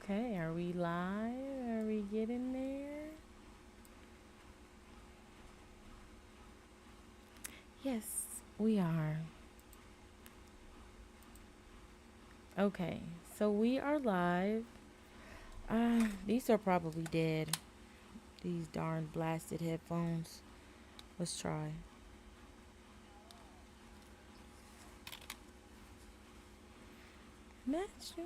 Okay, are we live? Are we getting there? Yes, we are. Okay, so we are live. These are probably dead. These darn blasted headphones. Let's try. Match you.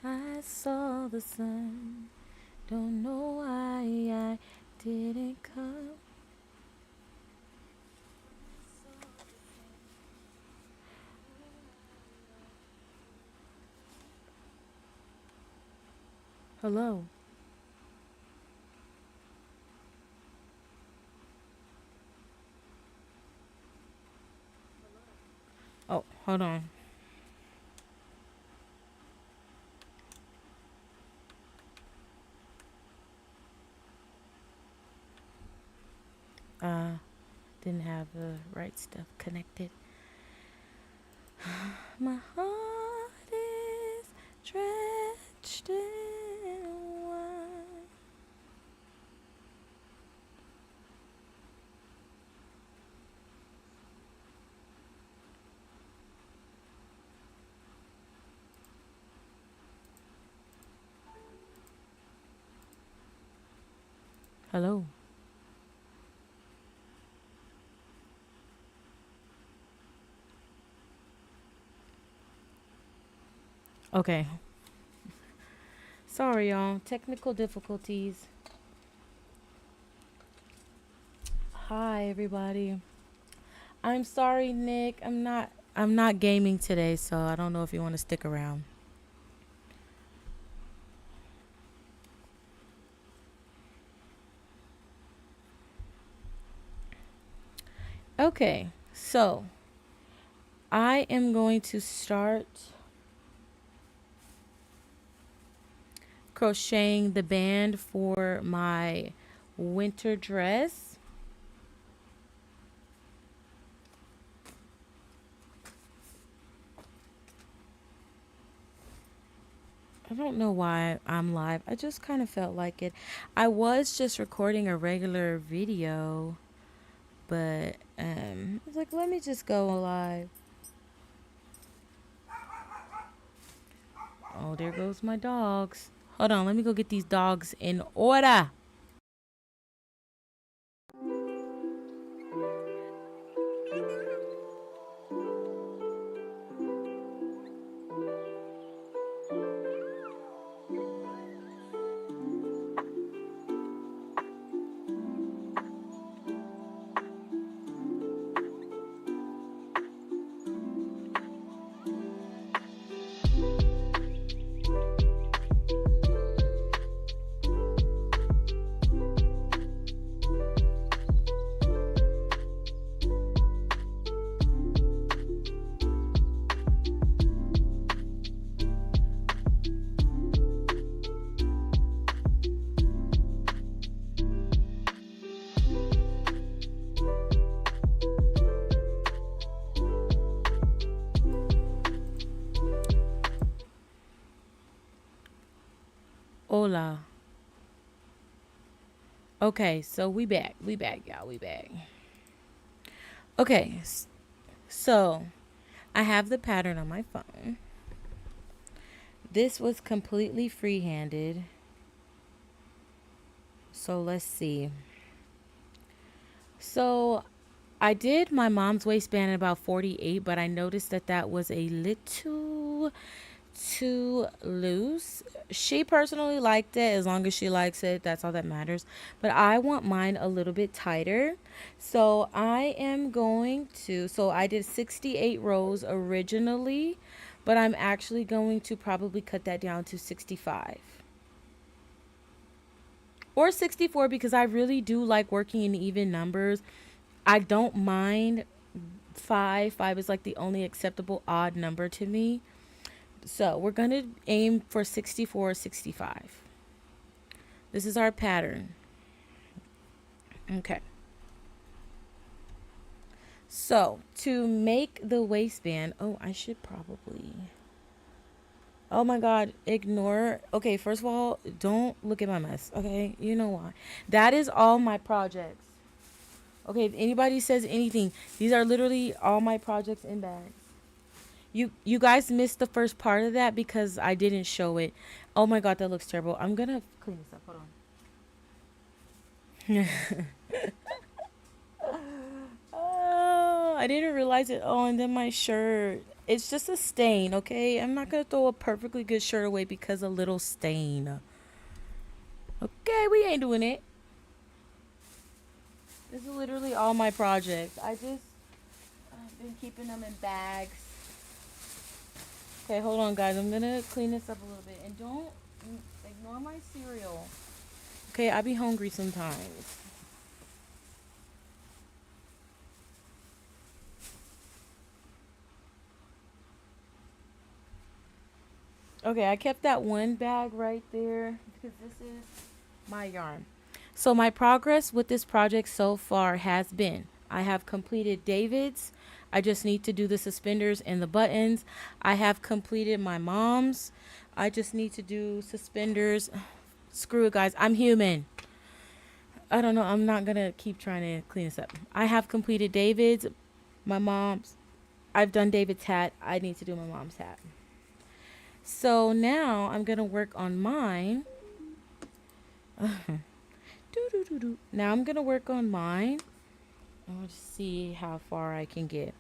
I saw the sun. Don't know why I didn't come. Hello. Oh, hold on. Uh, didn't have the right stuff connected. My heart is stretched in wide. Hello. Okay. Sorry, y'all. Technical difficulties. Hi, everybody. I'm sorry, Nick. I'm not gaming today, so I don't know if you want to stick around. Okay. So, I am going to start crocheting the band for my winter dress. I don't know why I'm live. I just kind of felt like it. I was just recording a regular video, but I was like, let me just go live. Oh, there goes my dogs. Hold on, let me go get these dogs in order. Hola. Okay, so we back. We back, y'all. We back. Okay, so I have the pattern on my phone. This was completely free-handed. So let's see. So I did my mom's waistband at about 48, but I noticed that that was a little too loose. She personally liked it. As long as she likes it, that's all that matters. But I want mine a little bit tighter. So I am going to, so I did 68 rows originally, but I'm actually going to probably cut that down to 65 or 64 because I really do like working in even numbers. I don't mind five. Five is like the only acceptable odd number to me. So we're going to aim for 64 or 65. This is our pattern. Okay. So to make the waistband, oh, I should probably. Oh my God, ignore. Okay, first of all, don't look at my mess. Okay, you know why. That is all my projects. Okay, if anybody says anything, these are literally all my projects in bags. You guys missed the first part of that because I didn't show it. Oh my God, that looks terrible. I'm gonna clean this up. Hold on. Oh, I didn't realize it. Oh, and then my shirt. It's just a stain, okay? I'm not gonna throw a perfectly good shirt away because a little stain. Okay, we ain't doing it. This is literally all my projects. I've been keeping them in bags. Okay, hold on, guys. I'm gonna clean this up a little bit, and don't ignore my cereal. Okay, I be hungry sometimes. Okay, I kept that one bag right there because this is my yarn. So my progress with this project so far has been I have completed David's. I just need to do the suspenders and the buttons. I have completed my mom's. I just need to do suspenders. Screw it, guys. I'm human. I don't know. I'm not going to keep trying to clean this up. I have completed David's, my mom's. I've done David's hat. I need to do my mom's hat. So now I'm going to work on mine. Now I'm going to work on mine. I'll just see how far I can get.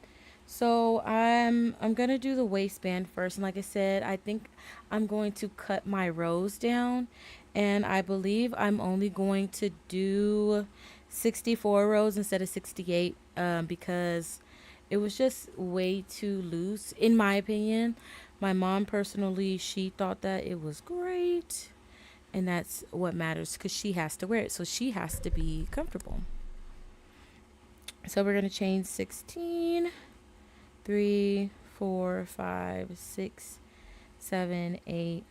So I'm gonna do the waistband first, and like I said, I think I'm going to cut my rows down, and I believe I'm only going to do 64 rows instead of 68, because it was just way too loose in my opinion. My mom personally, she thought that it was great, and that's what matters because she has to wear it, so she has to be comfortable. So we're gonna chain 16, 3, 4, 5, 6, 7, 8,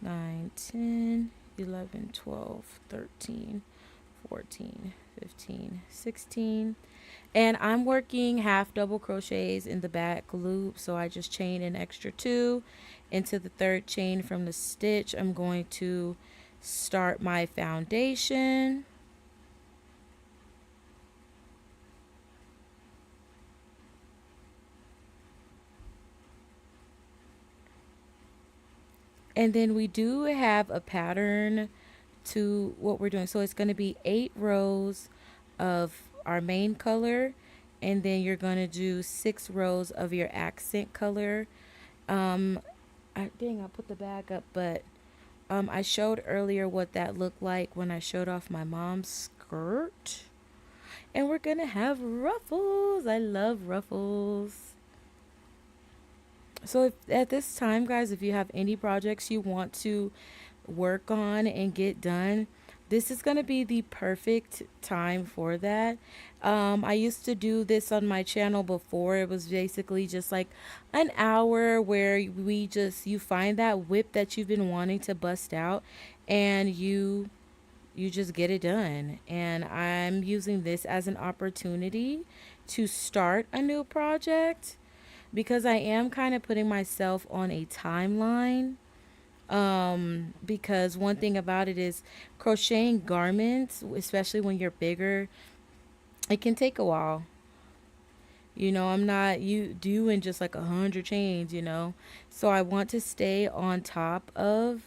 9, 10, 11, 12, 13, 14, 15, 16. And I'm working half double crochets in the back loop, so I just chain an extra 2 into the third chain from the stitch. I'm going to start my foundation. And then we do have a pattern to what we're doing. So it's going to be 8 rows of our main color, and then you're going to do 6 rows of your accent color. Dang, I put the bag up, but I showed earlier what that looked like when I showed off my mom's skirt. And we're going to have ruffles. I love ruffles. So if, at this time, guys, if you have any projects you want to work on and get done, this is going to be the perfect time for that. I used to do this on my channel before. It was basically just like an hour where you find that whip that you've been wanting to bust out, and you just get it done. And I'm using this as an opportunity to start a new project because I am kind of putting myself on a timeline. Because one thing about it is crocheting garments, especially when you're bigger, it can take a while. I'm not you doing just like 100 chains. So I want to stay on top of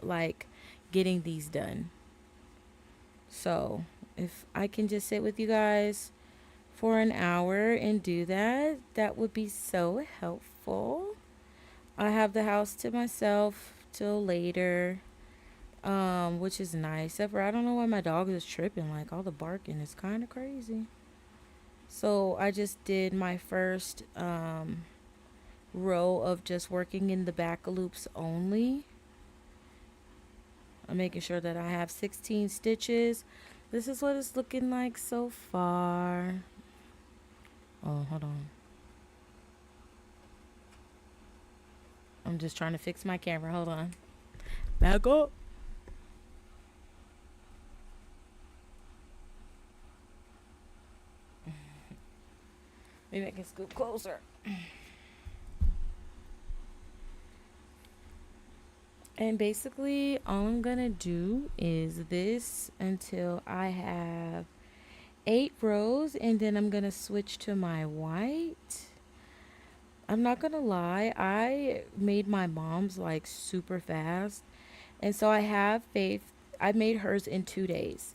like getting these done. So if I can just sit with you guys for an hour and do that, that would be so helpful. I have the house to myself till later, which is nice. Except for I don't know why my dog is tripping. Like all the barking is kind of crazy. So I just did my first row of just working in the back loops only. I'm making sure that I have 16 stitches. This is what it's looking like so far. Oh, hold on. I'm just trying to fix my camera. Hold on. Back up. Maybe I can scoop closer. And basically, all I'm gonna do is this until I have 8 rows, and then I'm gonna switch to my white. I'm not gonna lie, I made my mom's like super fast, and so I have faith. I made hers in 2 days.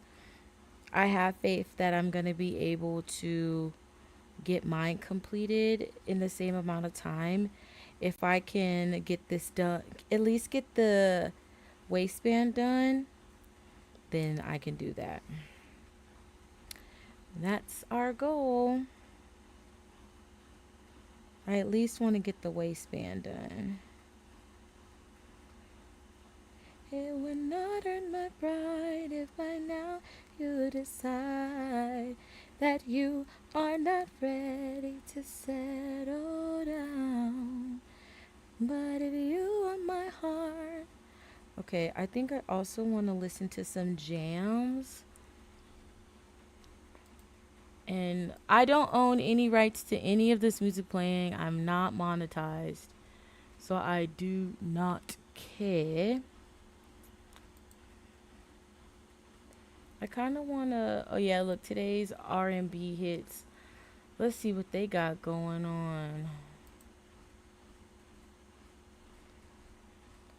I have faith that I'm gonna be able to get mine completed in the same amount of time. If I can get this done, at least get the waistband done, then I can do that. That's our goal. I at least want to get the waistband done. It would not hurt my pride if by now you decide that you are not ready to settle down. But if you want my heart. Okay, I think I also want to listen to some jams. And I don't own any rights to any of this music playing. I'm not monetized. So I do not care. I kind of want to. Oh yeah, look, today's R&B hits. Let's see what they got going on.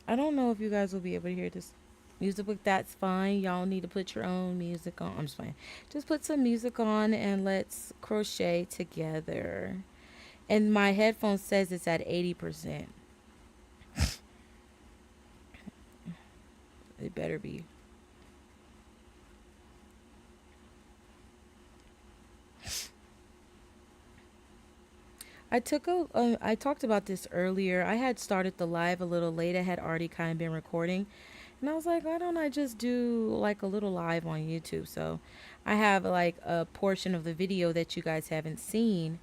I don't know if you guys will be able to hear this music, but that's fine. Y'all need to put your own music on. I'm just playing. Just put some music on and let's crochet together. And my headphone says it's at 80%. It better be. I talked about this earlier. I had started the live a little late. I had already kind of been recording. And I was like, why don't I just do like a little live on YouTube? So I have like a portion of the video that you guys haven't seen.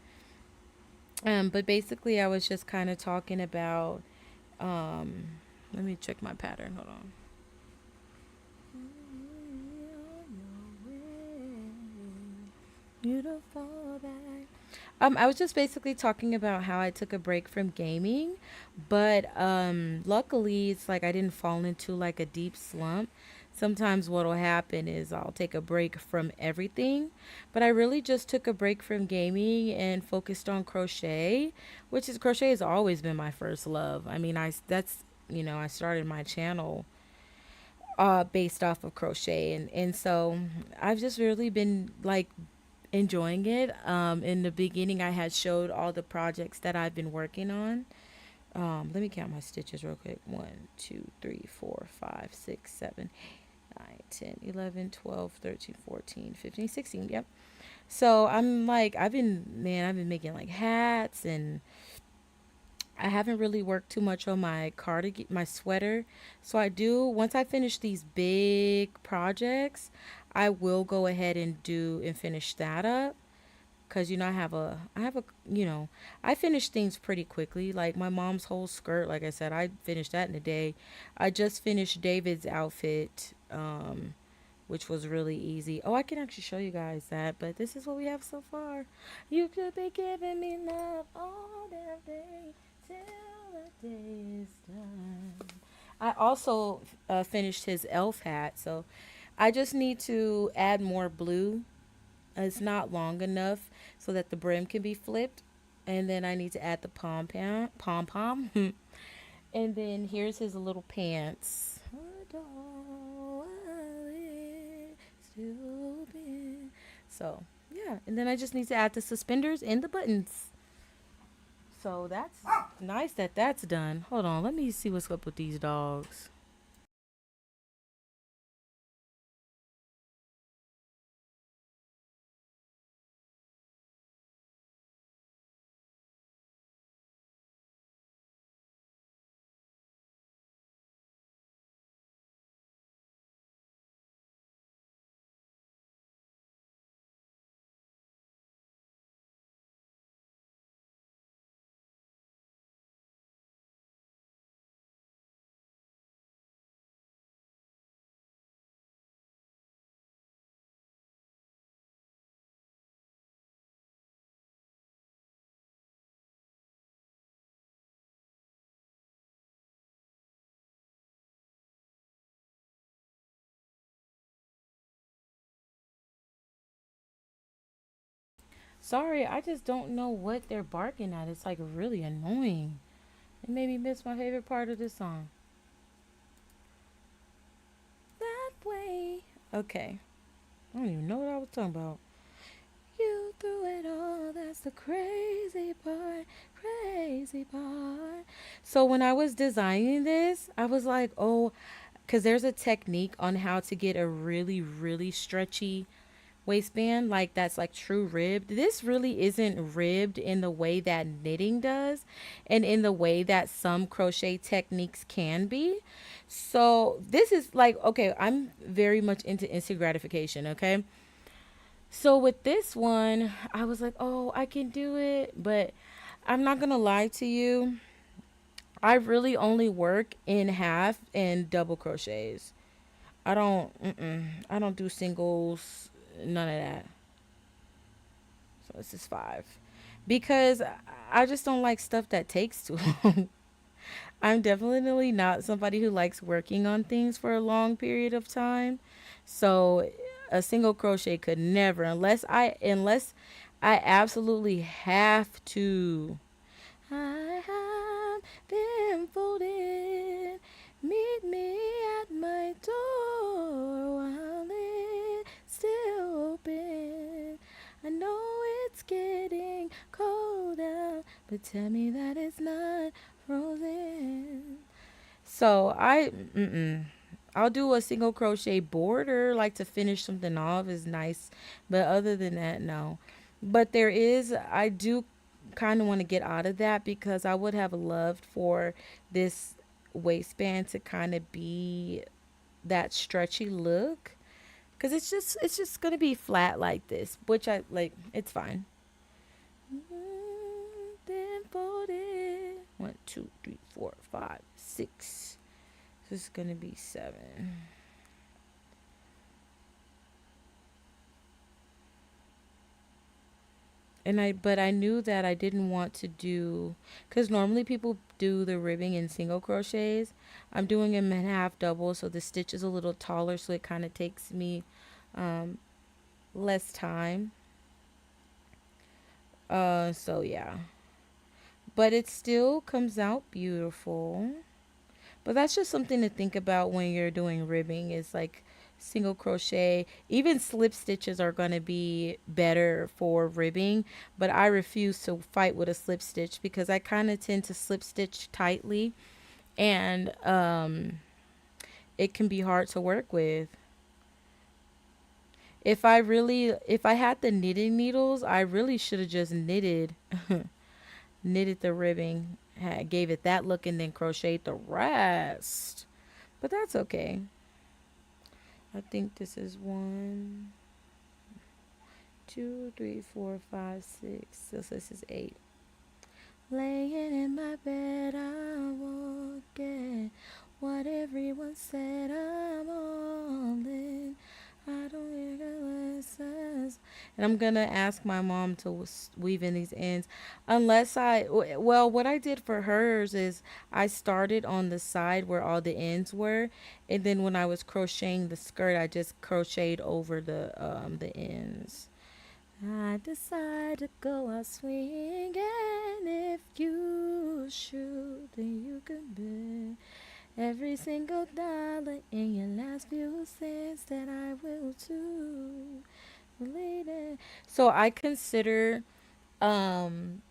But basically, I was just kind of talking about. Um, Let me check my pattern. Hold on. You don't fall back. I was just basically talking about how I took a break from gaming, but luckily it's like I didn't fall into like a deep slump. Sometimes what'll happen is I'll take a break from everything, but I really just took a break from gaming and focused on crochet, which is crochet has always been my first love. I mean, I started my channel based off of crochet, and so I've just really been like enjoying it. In the beginning, I had showed all the projects that I've been working on. Let me count my stitches real quick. 1, 2, 3, 4, 5, 6, 7, 9, 10, 11, 12, 13, 14, 15, 16. Yep. So I'm like, I've been making like hats, and I haven't really worked too much on my cardigan, my sweater. So once I finish these big projects, I will go ahead and do and finish that up. Cause I finish things pretty quickly. Like my mom's whole skirt, like I said, I finished that in a day. I just finished David's outfit, which was really easy. Oh, I can actually show you guys that, but this is what we have so far. You could be giving me love all damn day till the day is done. I also finished his elf hat, so I just need to add more blue. It's not long enough so that the brim can be flipped. And then I need to add the pom pom. And then here's his little pants. So yeah, and then I just need to add the suspenders and the buttons. So that's nice that that's done. Hold on, let me see what's up with these dogs. Sorry, I just don't know what they're barking at. It's like really annoying. It made me miss my favorite part of this song. That way. Okay. I don't even know what I was talking about. You threw it all, that's the crazy part, crazy part. So when I was designing this, I was like, oh, because there's a technique on how to get a really, really stretchy waistband, like that's like true ribbed. This really isn't ribbed in the way that knitting does and in the way that some crochet techniques can be. So this is like, okay, I'm very much into instant gratification, okay? So with this one, I was like, oh, I can do it. But I'm not going to lie to you. I really only work in half and double crochets. I don't do singles, none of that. So this is five. Because I just don't like stuff that takes too long. I'm definitely not somebody who likes working on things for a long period of time. So a single crochet could never, unless I absolutely have to. I have been folded. Meet me at my door while it's still open. I know it's getting cold out, but tell me that it's not frozen. So I'll do a single crochet border, like to finish something off is nice, but other than that, no. But I do kind of want to get out of that because I would have loved for this waistband to kind of be that stretchy look because it's just gonna be flat like this, which I like. It's fine. Then folded. 1, 2, 3, 4, 5, 6. This is gonna be 7. But I knew that I didn't want to do, because normally people do the ribbing in single crochets. I'm doing them in half double, so the stitch is a little taller, so it kind of takes me um, less time. So yeah, but it still comes out beautiful. But that's just something to think about when you're doing ribbing. Is like single crochet, even slip stitches are going to be better for ribbing, but I refuse to fight with a slip stitch because I kind of tend to slip stitch tightly, and it can be hard to work with. If I had the knitting needles, I really should have just knitted the ribbing, gave it that look, and then crocheted the rest. But that's okay. I think this is 1, 2, 3, 4, 5, 6. So this is 8. Laying in my bed, I'm walking. What everyone said, I'm all in. I don't hear the lessons. And I'm gonna ask my mom to weave in these ends, well, what I did for hers is I started on the side where all the ends were, and then when I was crocheting the skirt, I just crocheted over the ends. I decide to go out swinging. If you shoot, then you can bet every single dollar in your last few cents that I will too. Later. So I consider um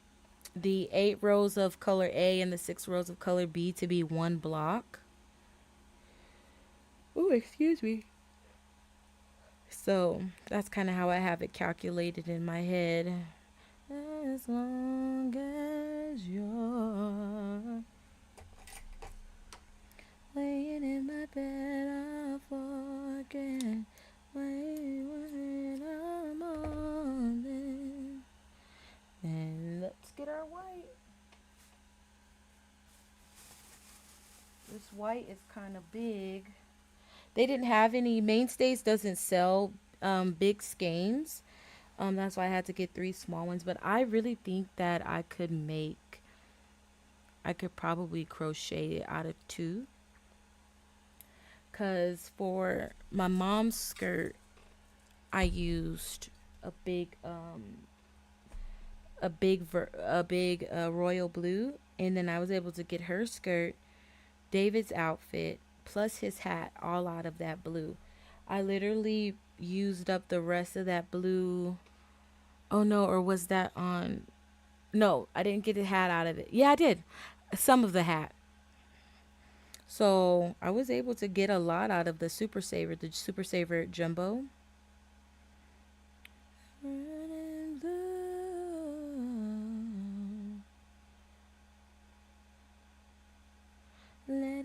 the 8 rows of color A and the 6 rows of color B to be one block. Oh, excuse me. So that's kind of how I have it calculated in my head. As long as you're laying in my bed, I forget. When I'm on it. And let's get our white. This white is kind of big. They didn't have any. Mainstays doesn't sell big skeins. That's why I had to get 3 small ones. But I really think that I could probably crochet out of 2. Because for my mom's skirt, I used a big a big royal blue, and then I was able to get her skirt, David's outfit, plus his hat, all out of that blue. I literally used up the rest of that blue. Oh no, or was that on? No, I didn't get the hat out of it. Yeah, I did. Some of the hat. So I was able to get a lot out of the Super Saver Jumbo. Let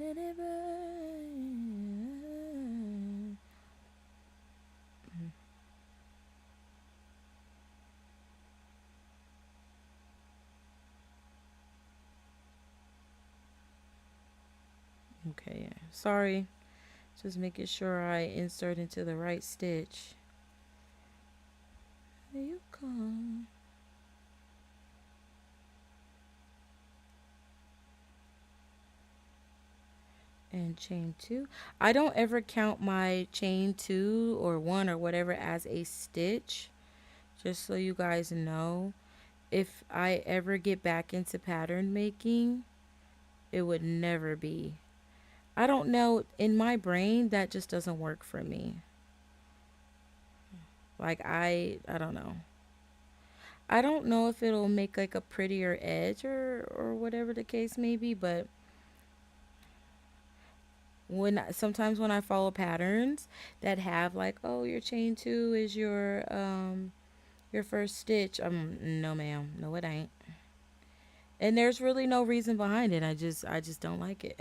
it burn. Okay, yeah. Sorry. Just making sure I insert into the right stitch. Here you come. And chain two. I don't ever count my chain two or one or whatever as a stitch. Just so you guys know, if I ever get back into pattern making, it would never be. I don't know, in my brain that just doesn't work for me. Like I don't know. I don't know if it'll make like a prettier edge or whatever the case may be, but sometimes when I follow patterns that have like, oh, your chain two is your first stitch. No ma'am, no it ain't. And there's really no reason behind it. I just don't like it.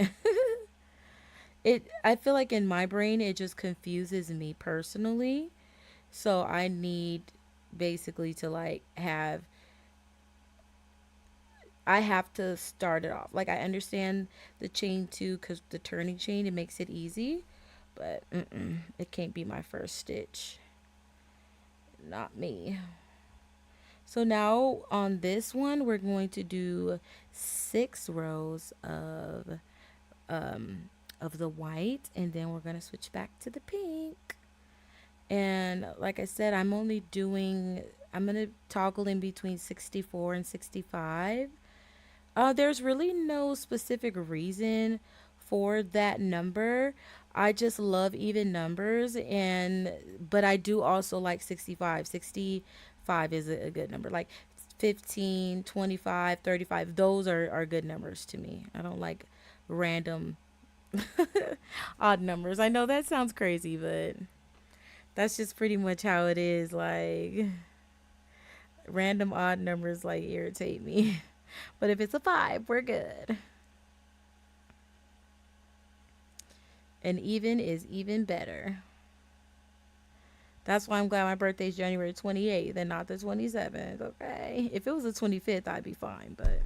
I feel like in my brain it just confuses me personally. So I need basically to like I have to start it off. Like I understand the chain two cuz the turning chain it makes it easy, but it can't be my first stitch. Not me. So now on this one we're going to do 6 rows um of the white, and then we're going to switch back to the pink. And like I said, I'm going to toggle in between 64 and 65. There's really no specific reason for that number. I just love even numbers, and but I do also like 65. 65 is a good number. Like 15, 25, 35. Those are good numbers to me. I don't like random odd numbers. I know that sounds crazy, but that's just pretty much how it is. Like random odd numbers like irritate me. But if it's a 5, we're good. And even is even better. That's why I'm glad my birthday's January 28th and not the 27th. Okay. If it was the 25th, I'd be fine. But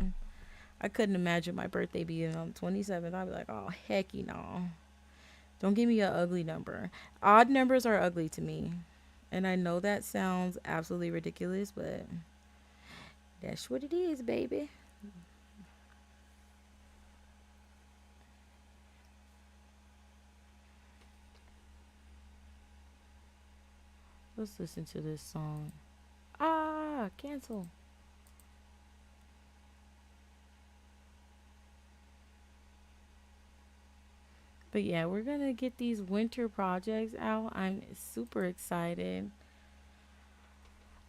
I couldn't imagine my birthday being on the 27th. I'd be like, oh, hecky no. Don't give me an ugly number. Odd numbers are ugly to me. And I know that sounds absolutely ridiculous, but that's what it is, baby. Let's listen to this song. Ah, cancel. But yeah, we're gonna get these winter projects out. I'm super excited.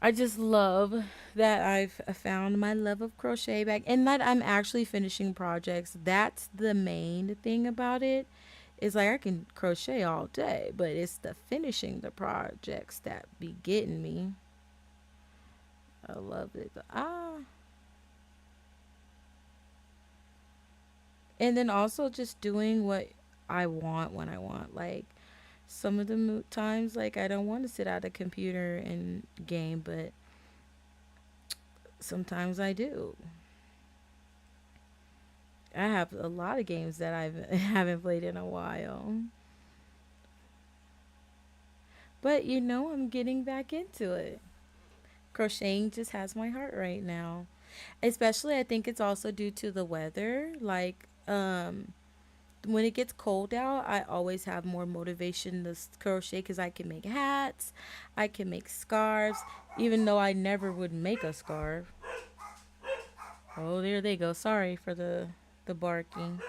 I just love that I've found my love of crochet back and that I'm actually finishing projects. That's the main thing about it. It's like I can crochet all day, but it's the finishing the projects that be getting me. I love it. And then also just doing what I want when I want. Like some of the times, like I don't want to sit at a computer and game, but sometimes I do. I have a lot of games that I haven't played in a while. But I'm getting back into it. Crocheting just has my heart right now. Especially I think it's also due to the weather. Like when it gets cold out, I always have more motivation to crochet cuz I can make hats, I can make scarves, even though I never would make a scarf. Oh, there they go. Sorry for the barking.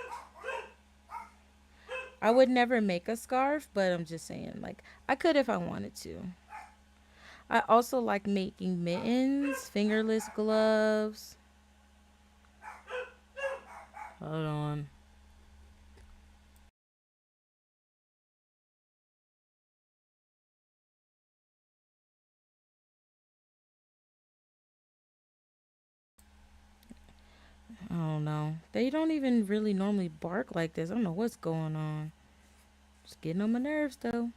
I would never make a scarf, but I'm just saying, like, I could if I wanted to. I also like making mittens, fingerless gloves. Hold on. I don't know. They don't even really normally bark like this. I don't know what's going on. Just getting on my nerves though.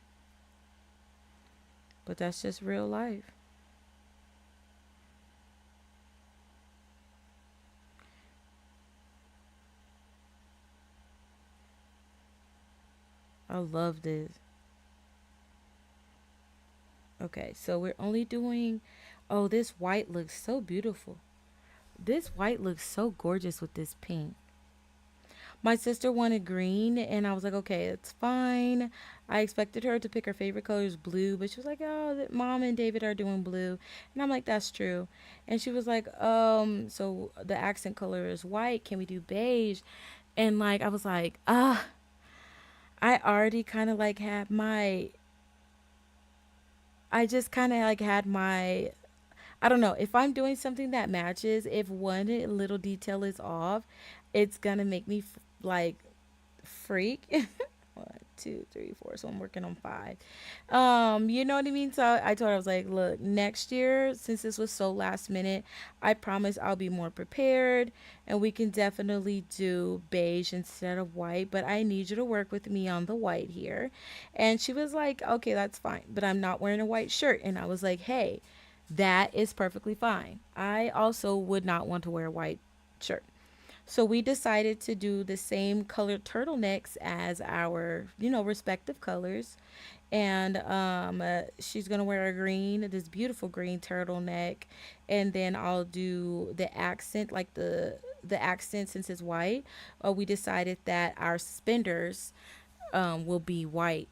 But that's just real life. I love this. Okay, so we're only doing. Oh, this white looks so beautiful. This white looks so gorgeous with this pink. My sister wanted green, and I was like, okay, it's fine. I expected her to pick her favorite color is blue, but she was like, oh, mom and David are doing blue. And I'm like, that's true. And she was like, so the accent color is white. Can we do beige? And like, I was like, I already kind of like had my, I just kind of like had my, I don't know, if I'm doing something that matches, if one little detail is off, it's gonna make me like freak. One, two, three, four. So I'm working on five. You know what I mean? So I told her, I was like, look, next year, since this was so last minute, I promise I'll be more prepared and we can definitely do beige instead of white. But I need you to work with me on the white here. And she was like, okay, that's fine. But I'm not wearing a white shirt. And I was like, hey, that is perfectly fine. I also would not want to wear a white shirt. So we decided to do the same colored turtlenecks as our, respective colors. And she's gonna wear a green, this beautiful green turtleneck, and then I'll do the accent, like the accent since it's white. We decided that our suspenders will be white,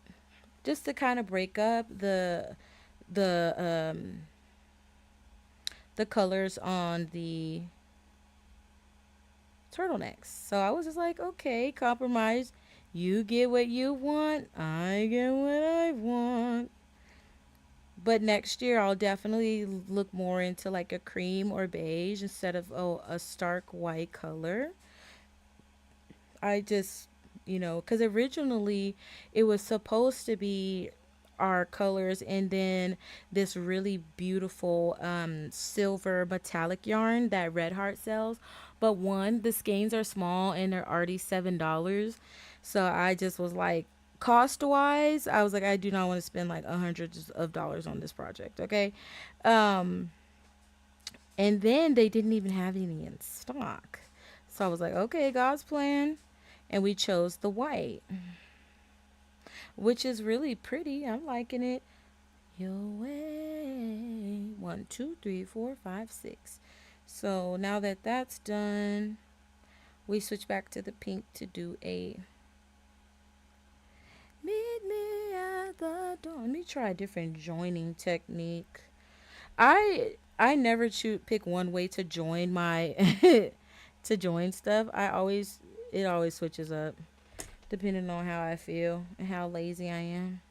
just to kind of break up the the colors on the turtlenecks. So I was just like, okay, compromise. You get what you want, I get what I want. But next year, I'll definitely look more into like a cream or beige instead of a stark white color. I just, because originally it was supposed to be our colors and then this really beautiful silver metallic yarn that Red Heart sells. But one, the skeins are small and they're already $7. So I just was like, cost wise, I was like, I do not want to spend like hundreds of dollars on this project. Okay. Um, and then they didn't even have any in stock. So I was like, okay, God's plan. And we chose the white, which is really pretty. I'm liking it. Your way. One, two, three, four, five, six. So now that that's done, we switch back to the pink to do a meet me at the door. Let me try a different joining technique. I never pick one way to join my to join stuff. It always switches up depending on how I feel and how lazy I am.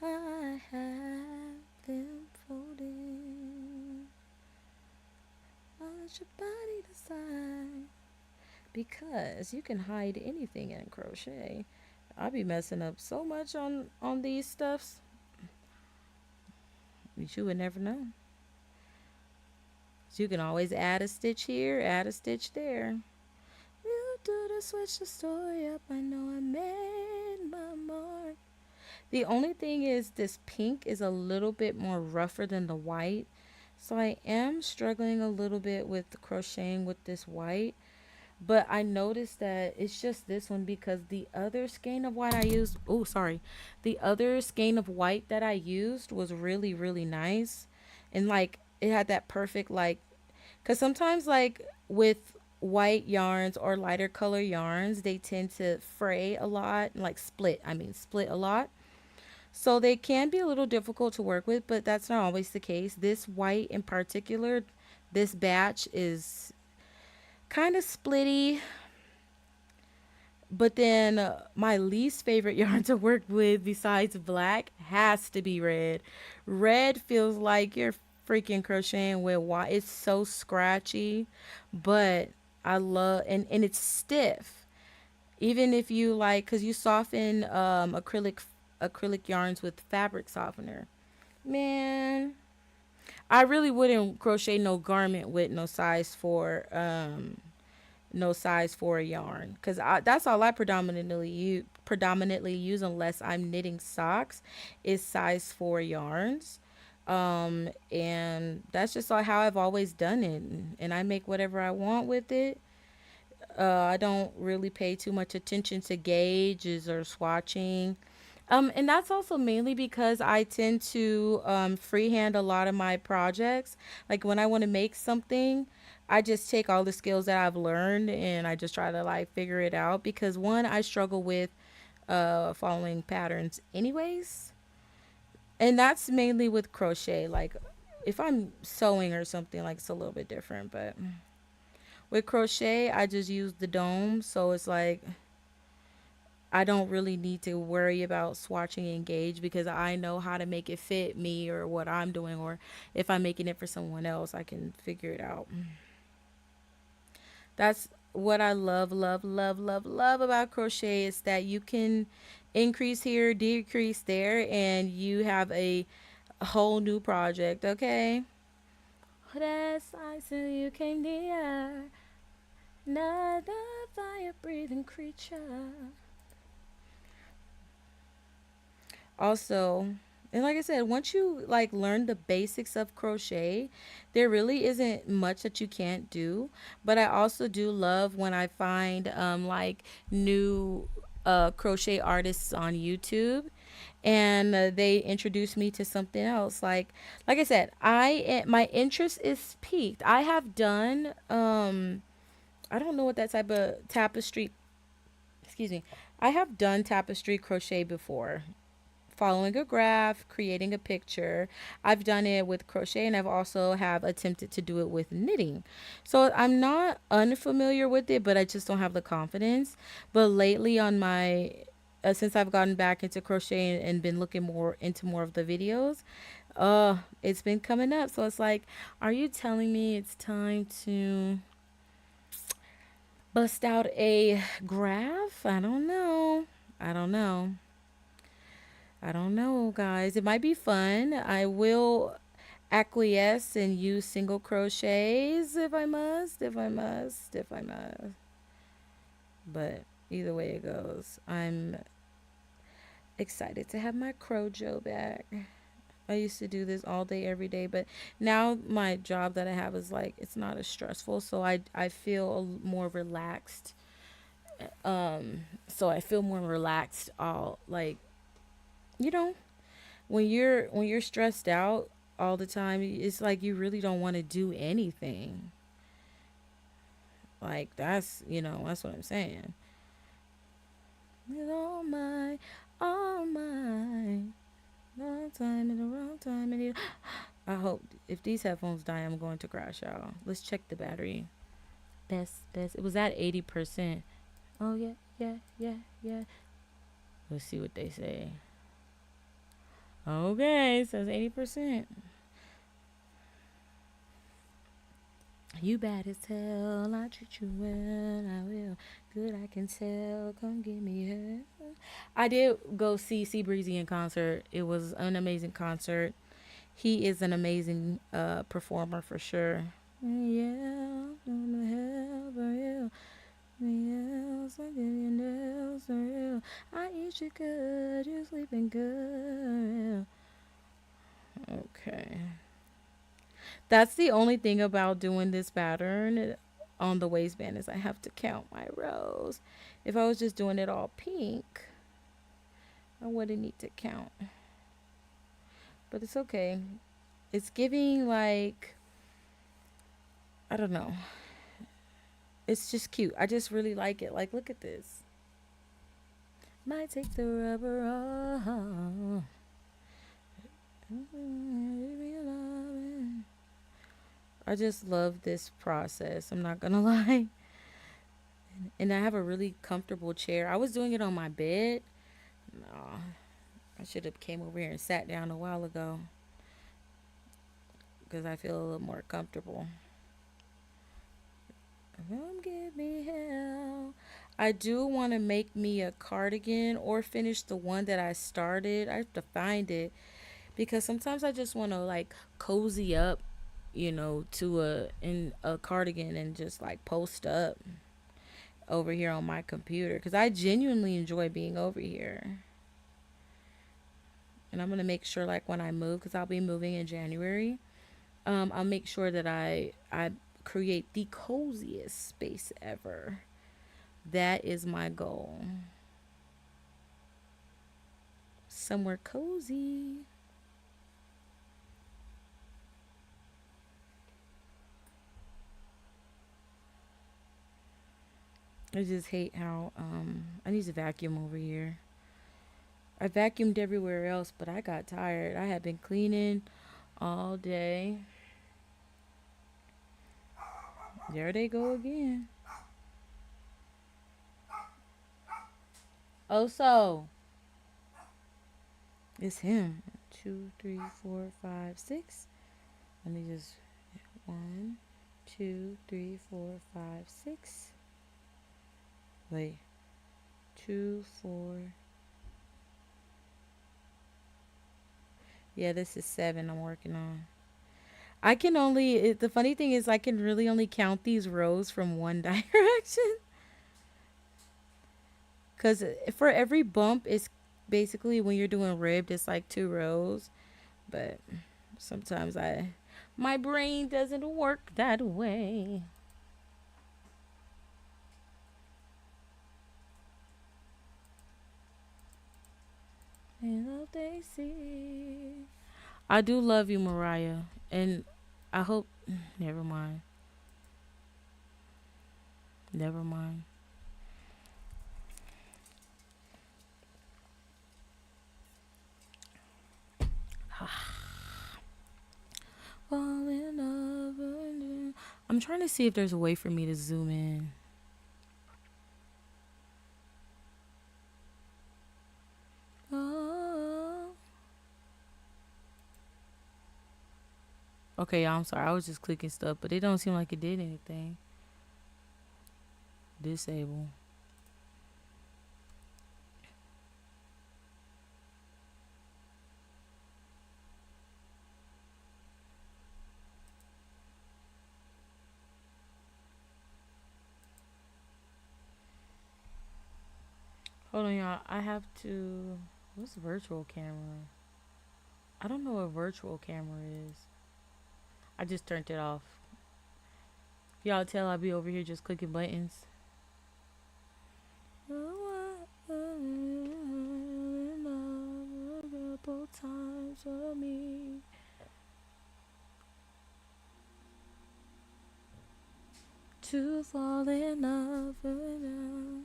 I have them floating. Let your body decide. Because you can hide anything in crochet. I'll be messing up so much on these stuffs. But you would never know. So you can always add a stitch here, add a stitch there. You do to switch the story up. I know I made my mark. The only thing is this pink is a little bit more rougher than the white. So I am struggling a little bit with crocheting with this white. But I noticed that it's just this one because the other skein of white I used, oh, sorry. The other skein of white that I used was really, really nice. And like it had that perfect, like, because sometimes, like, with white yarns or lighter color yarns, they tend to fray a lot, like split a lot. So they can be a little difficult to work with, but that's not always the case. This white in particular, this batch is kind of splitty. But then my least favorite yarn to work with besides black has to be red. Red feels like you're freaking crocheting with white. It's so scratchy, but I love and it's stiff. Even if you like, cause you soften acrylic yarns with fabric softener. Man, I really wouldn't crochet no garment with no size 4 yarn because that's all I predominantly use unless I'm knitting socks is size 4 yarns. And that's just how I've always done it, and I make whatever I want with it. I don't really pay too much attention to gauges or swatching. And that's also mainly because I tend to freehand a lot of my projects. Like when I want to make something, I just take all the skills that I've learned and I just try to like figure it out. Because one, I struggle with following patterns, anyways, and that's mainly with crochet. Like if I'm sewing or something, like it's a little bit different, but with crochet, I just use the dome, so it's like I don't really need to worry about swatching and gauge because I know how to make it fit me or what I'm doing, or if I'm making it for someone else, I can figure it out. That's what I love about crochet is that you can increase here, decrease there, and you have a whole new project, okay? That's I till you came near, another fire breathing creature. Also, and like I said, once you like learn the basics of crochet, there really isn't much that you can't do. But I also do love when I find like new crochet artists on YouTube, and they introduce me to something else. Like I said, my interest is peaked. I have done I don't know what that type of tapestry, excuse me, I have done tapestry crochet before, following a graph, creating a picture. I've done it with crochet and I've also have attempted to do it with knitting. So I'm not unfamiliar with it, but I just don't have the confidence. But lately on my since I've gotten back into crochet and been looking more into more of the videos, it's been coming up. So it's like, are you telling me it's time to bust out a graph? I don't know. I don't know. I don't know, guys. It might be fun. I will acquiesce and use single crochets if I must, if I must, if I must. But either way it goes, I'm excited to have my Crojo back. I used to do this all day, every day, but now my job that I have is like it's not as stressful, so I feel more relaxed. So I feel more relaxed. All like you know when you're stressed out all the time, it's like you really don't want to do anything. Like that's what I'm saying. It's all mine. Wrong time in the wrong time in the. I hope if these headphones die, I'm going to crash out. Let's check the battery. Best. It was at 80%. Oh yeah. Let's see what they say. Okay, it says 80%. You bad as hell, I treat you well, I will. Good, I can tell, come give me hell. I did go see Sea Breezy in concert. It was an amazing concert. He is an amazing performer for sure. Yeah, I'm the hell for you. Yes, I give you nails for you. I eat you good, you sleeping good. Okay. That's the only thing about doing this pattern on the waistband is I have to count my rows. If I was just doing it all pink, I wouldn't need to count. But it's okay. It's giving like I don't know. It's just cute. I just really like it. Like look at this. Might take the rubber off. I just love this process. I'm not gonna lie. And I have a really comfortable chair. I was doing it on my bed. No, I should have came over here and sat down a while ago because I feel a little more comfortable. Come give me hell. I do want to make me a cardigan or finish the one that I started. I have to find it because sometimes I just want to like cozy up, to a cardigan and just like post up over here on my computer because I genuinely enjoy being over here. And I'm gonna make sure like when I move because I'll be moving in January. I'll make sure that I create the coziest space ever. That is my goal. Somewhere cozy. I just hate how I need to vacuum over here. I vacuumed everywhere else, but I got tired. I had been cleaning all day. There they go again. Oh, so it's him. Two, three, four, five, six. Let me just one, two, three, four, five, six. Wait, two, four. Yeah, this is seven I'm working on. I can only, the funny thing is, I can really only count these rows from one direction. Because for every bump, it's basically when you're doing ribbed, it's like two rows. But sometimes my brain doesn't work that way. And love they see. I do love you, Mariah. And I hope, never mind. Never mind. Fall in love. I'm trying to see if there's a way for me to zoom in. Oh. Okay, y'all, I'm sorry. I was just clicking stuff, but it don't seem like it did anything. Disable. Hold on, y'all. I have to. What's virtual camera? I don't know what virtual camera is. I just turned it off. Y'all tell I be over here just clicking buttons. Times for me. To fall in love again.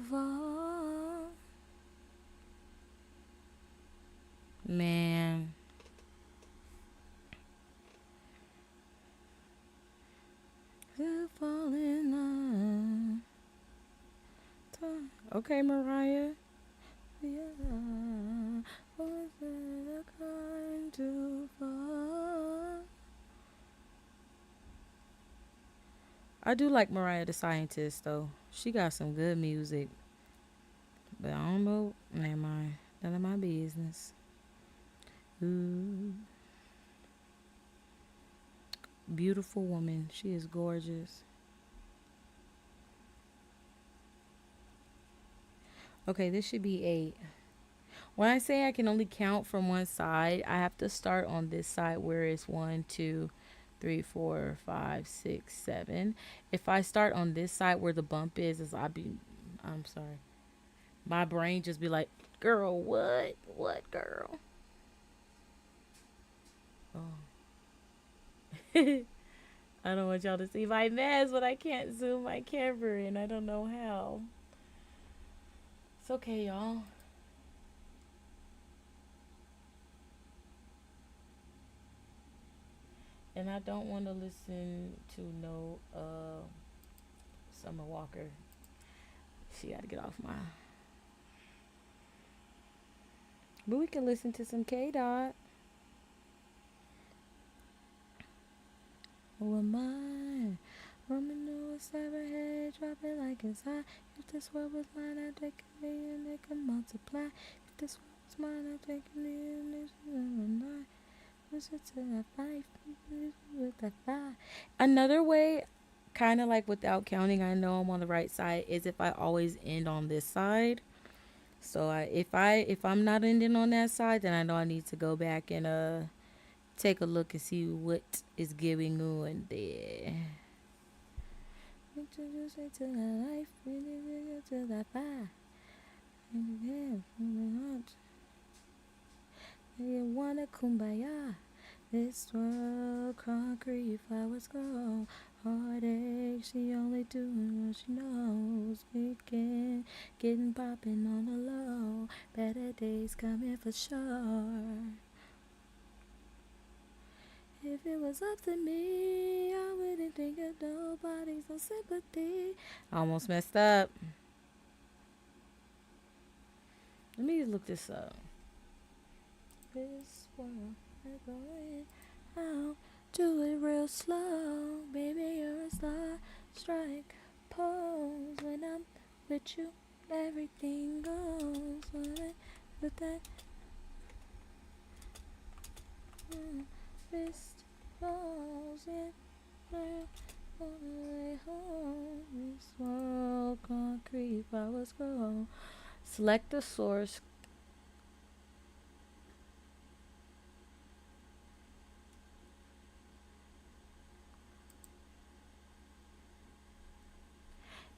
Fall. Man. To fall in love. Okay, Mariah. Yeah. Was it a kind to fall? I do like Mariah the Scientist though. She got some good music. But I don't know. Never mind. None of my business. Ooh. Beautiful woman. She is gorgeous. Okay, this should be 8. When I say I can only count from one side, I have to start on this side where it's 1, 2, 3, 4, 5, 6, 7. If I start on this side where the bump is I'm sorry. My brain just be like, girl, what? What, girl? Oh. I don't want y'all to see my mess, but I can't zoom my camera and I don't know how. It's okay, y'all. And I don't want to listen to no Summer Walker. She got to get off my. But we can listen to some K Dot. Who am I? Roman numerals never had drop it like it's hot. If this world was mine, I'd take a million, it could multiply. If this world was mine, I'd take a million, it could not. Listen to that five with that five. Another way, kind of like without counting, I know I'm on the right side, is if I always end on this side. So if I'm not ending on that side, then I know I need to go back and take a look and see what is going on there. Introduce me to that life, to that fire. You wanna kumbaya? This world concrete flowers grow. Heartache, she only doing what she knows. Weekend, getting popping on the low. Better days coming for sure. If it was up to me, I wouldn't think of nobody's no sympathy. I almost messed up. Let me look this up. This world, we're going out. Do it real slow, baby. You're a star. Strike pose when I'm with you. Everything goes with that fist falls in all the way home. This world concrete flowers grow. Select the source.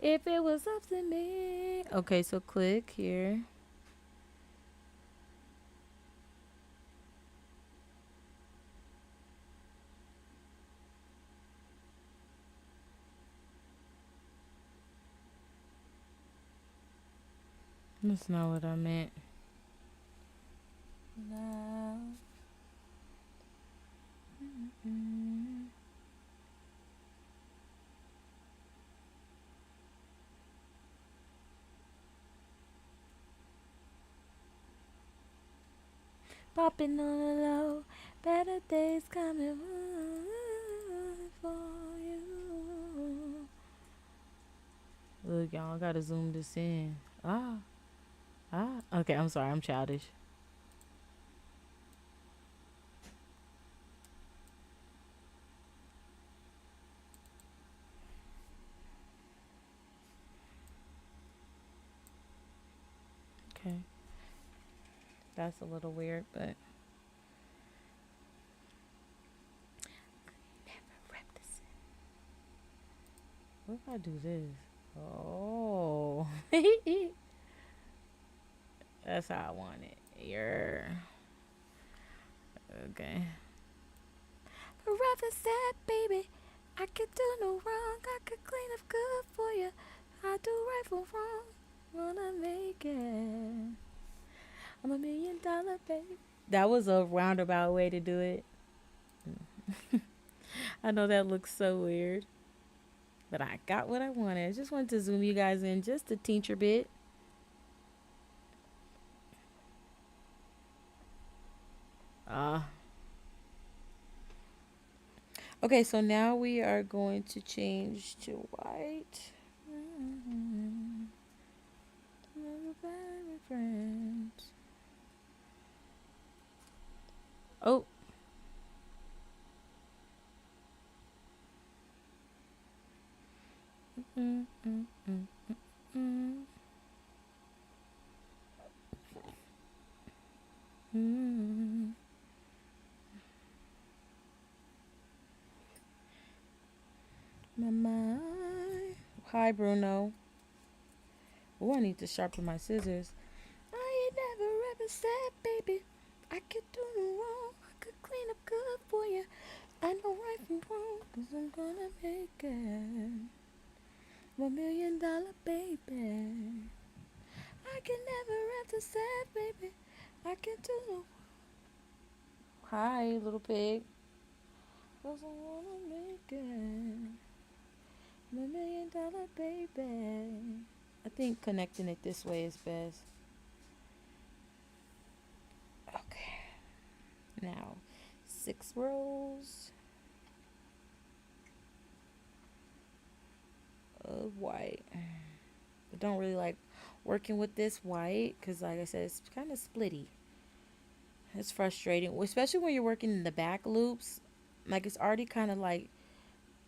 If it was up to me. Okay, so click here. That's not what I meant. Now. Mm-mm. Popping on the low, better days coming for you. Look, y'all, I gotta zoom this in. Ah. Okay, I'm sorry, I'm childish. Okay, that's a little weird, but never rep this. What if I do this? Oh, that's how I want it. Yeah. Okay. Rather said, baby, I could do no wrong. I could clean up good for you. I do right for wrong. Wanna make it. I'm $1 million, baby. That was a roundabout way to do it. I know that looks so weird, but I got what I wanted. I just wanted to zoom you guys in just a teensy bit. Uh, okay, so now we are going to change to white. Mm-hmm. Friends. Oh. Mm-mm-mm-mm-mm. Mm. My mind. Hi, Bruno. Oh, I need to sharpen my scissors. I ain't never ever said, baby, I could do no wrong. I could clean up good for you. I know right from wrong, cause I'm gonna make it. $1 million, baby. I can never have to say, baby, I can do no. Hi, little pig. 'Cause I wanna make it $1 million baby. I think connecting it this way is best. Okay. Now, 6 rows of white. I don't really like working with this white because, like I said, it's kind of splitty. It's frustrating, especially when you're working in the back loops. Like, it's already kind of like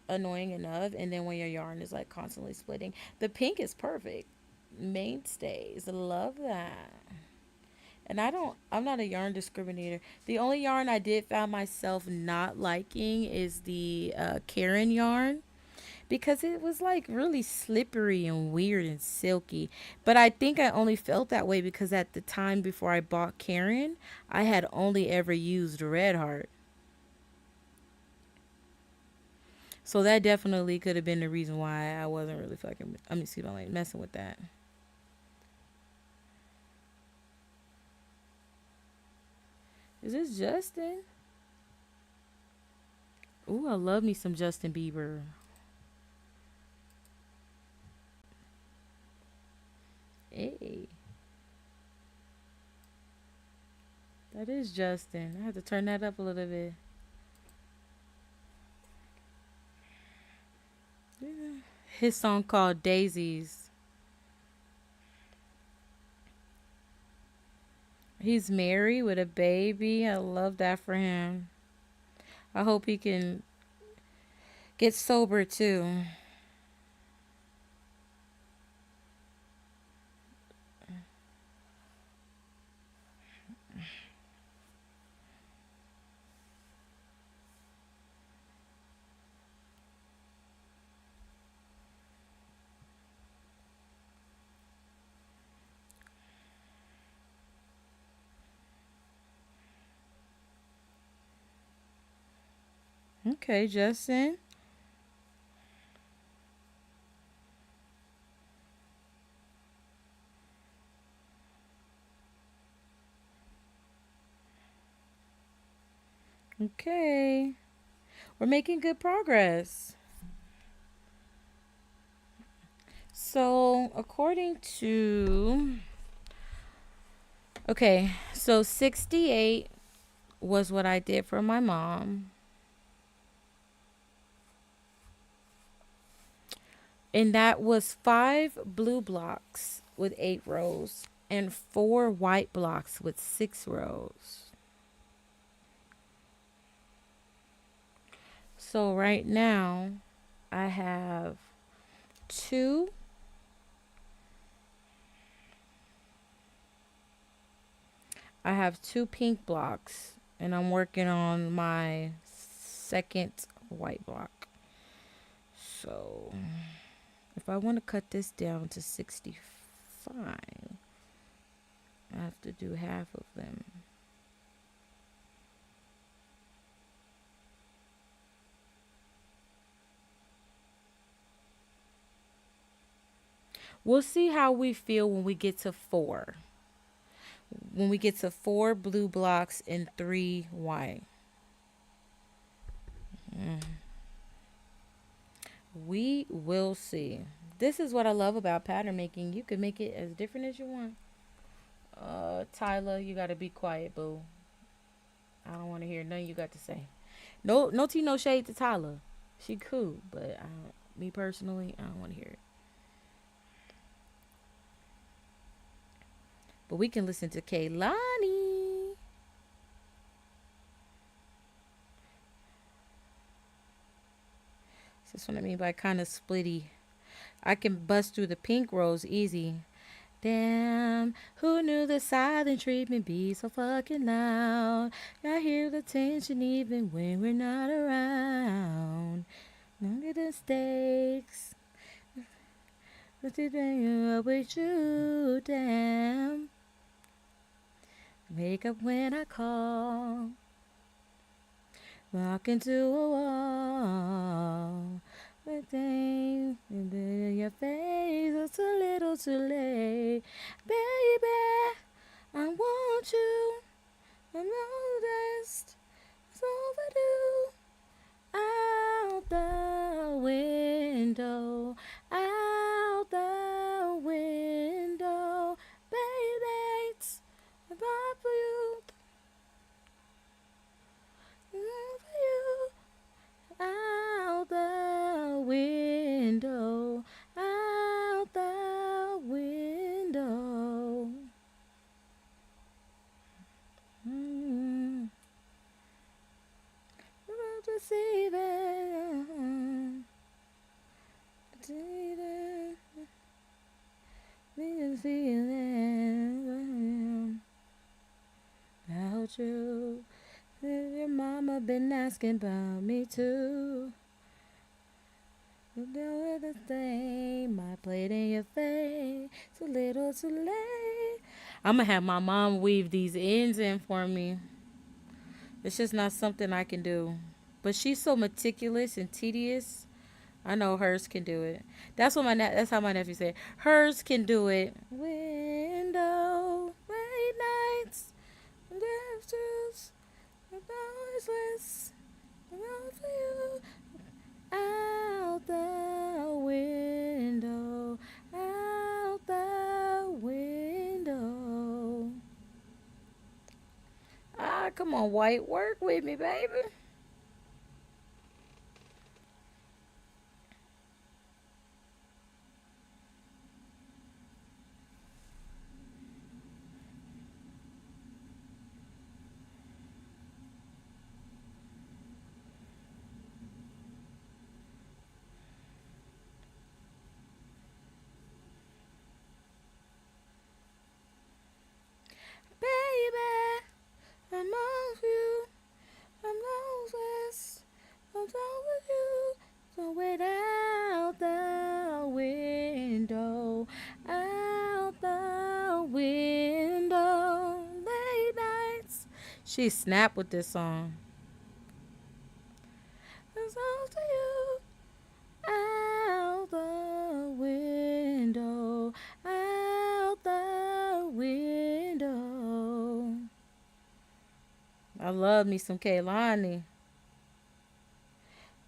annoying enough, and then when your yarn is like constantly splitting. The pink is perfect. Mainstays. Love that. And I'm not a yarn discriminator. The only yarn I did find myself not liking is the Karen yarn, because it was like really slippery and weird and silky. But I think I only felt that way because at the time before I bought Karen, I had only ever used Red Heart. So that definitely could have been the reason why I wasn't really fucking, I mean, excuse me, like messing with that. Is this Justin? Ooh, I love me some Justin Bieber. Hey, that is Justin. I have to turn that up a little bit. Yeah. His song called Daisies. He's married with a baby. I love that for him. I hope he can get sober too. Okay, Justin. Okay. We're making good progress. So, according to. Okay, so 68 was what I did for my mom. And that was 5 blue blocks with 8 rows and 4 white blocks with 6 rows. So right now I have two I have 2 pink blocks, and I'm working on my second white block. So if I want to cut this down to 65, I have to do half of them. We'll see how we feel when we get to 4. When we get to 4 blue blocks and 3 white. Mm. We will see. This is what I love about pattern making. You can make it as different as you want. Tyler, you gotta be quiet, boo. I don't want to hear nothing you got to say. No, no tea, no shade to Tyler. She cool, but me personally, I don't want to hear it. But we can listen to Kaylani. That's what I mean by kind of splitty. I can bust through the pink rows easy. Damn, who knew the silent treatment be so fucking loud? I hear the tension even when we're not around. Look at the stakes. What's it up with you? Damn. Wake up when I call. Walk into a wall. But then in your face, it's a little too late. Baby, I want you. I know this. It's overdue. the window, out the window, baby, it's about for you, for you, out the window, out the window. Mm. To see that, me feeling about you. Your mama been asking about me too. You're doing the thing, my plate in your face. Too little, too late. I'm gonna have my mom weave these ends in for me. It's just not something I can do. But she's so meticulous and tedious. I know hers can do it. That's how my nephew said. Hers can do it. Window, late nights, and gestures, and noiseless, and all for you. Out the window, out the window. Ah, come on, White, work with me, baby. Baby, I'm on you. I'm lost. I'm done with you. So wait out the window, out the window, late nights. She snapped with this song. It's all to you. Out the window, out the window. I love me some Kaylani.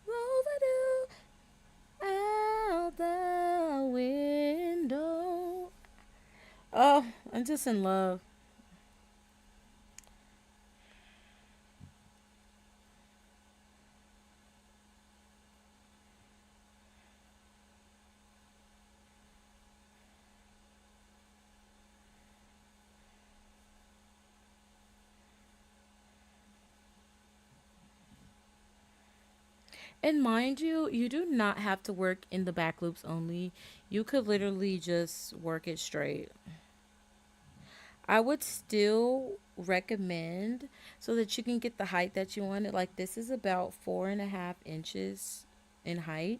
Overdue, out the window. Oh, I'm just in love. And mind you, you do not have to work in the back loops only. You could literally just work it straight. I would still recommend so that you can get the height that you wanted. Like this is about 4.5 inches in height.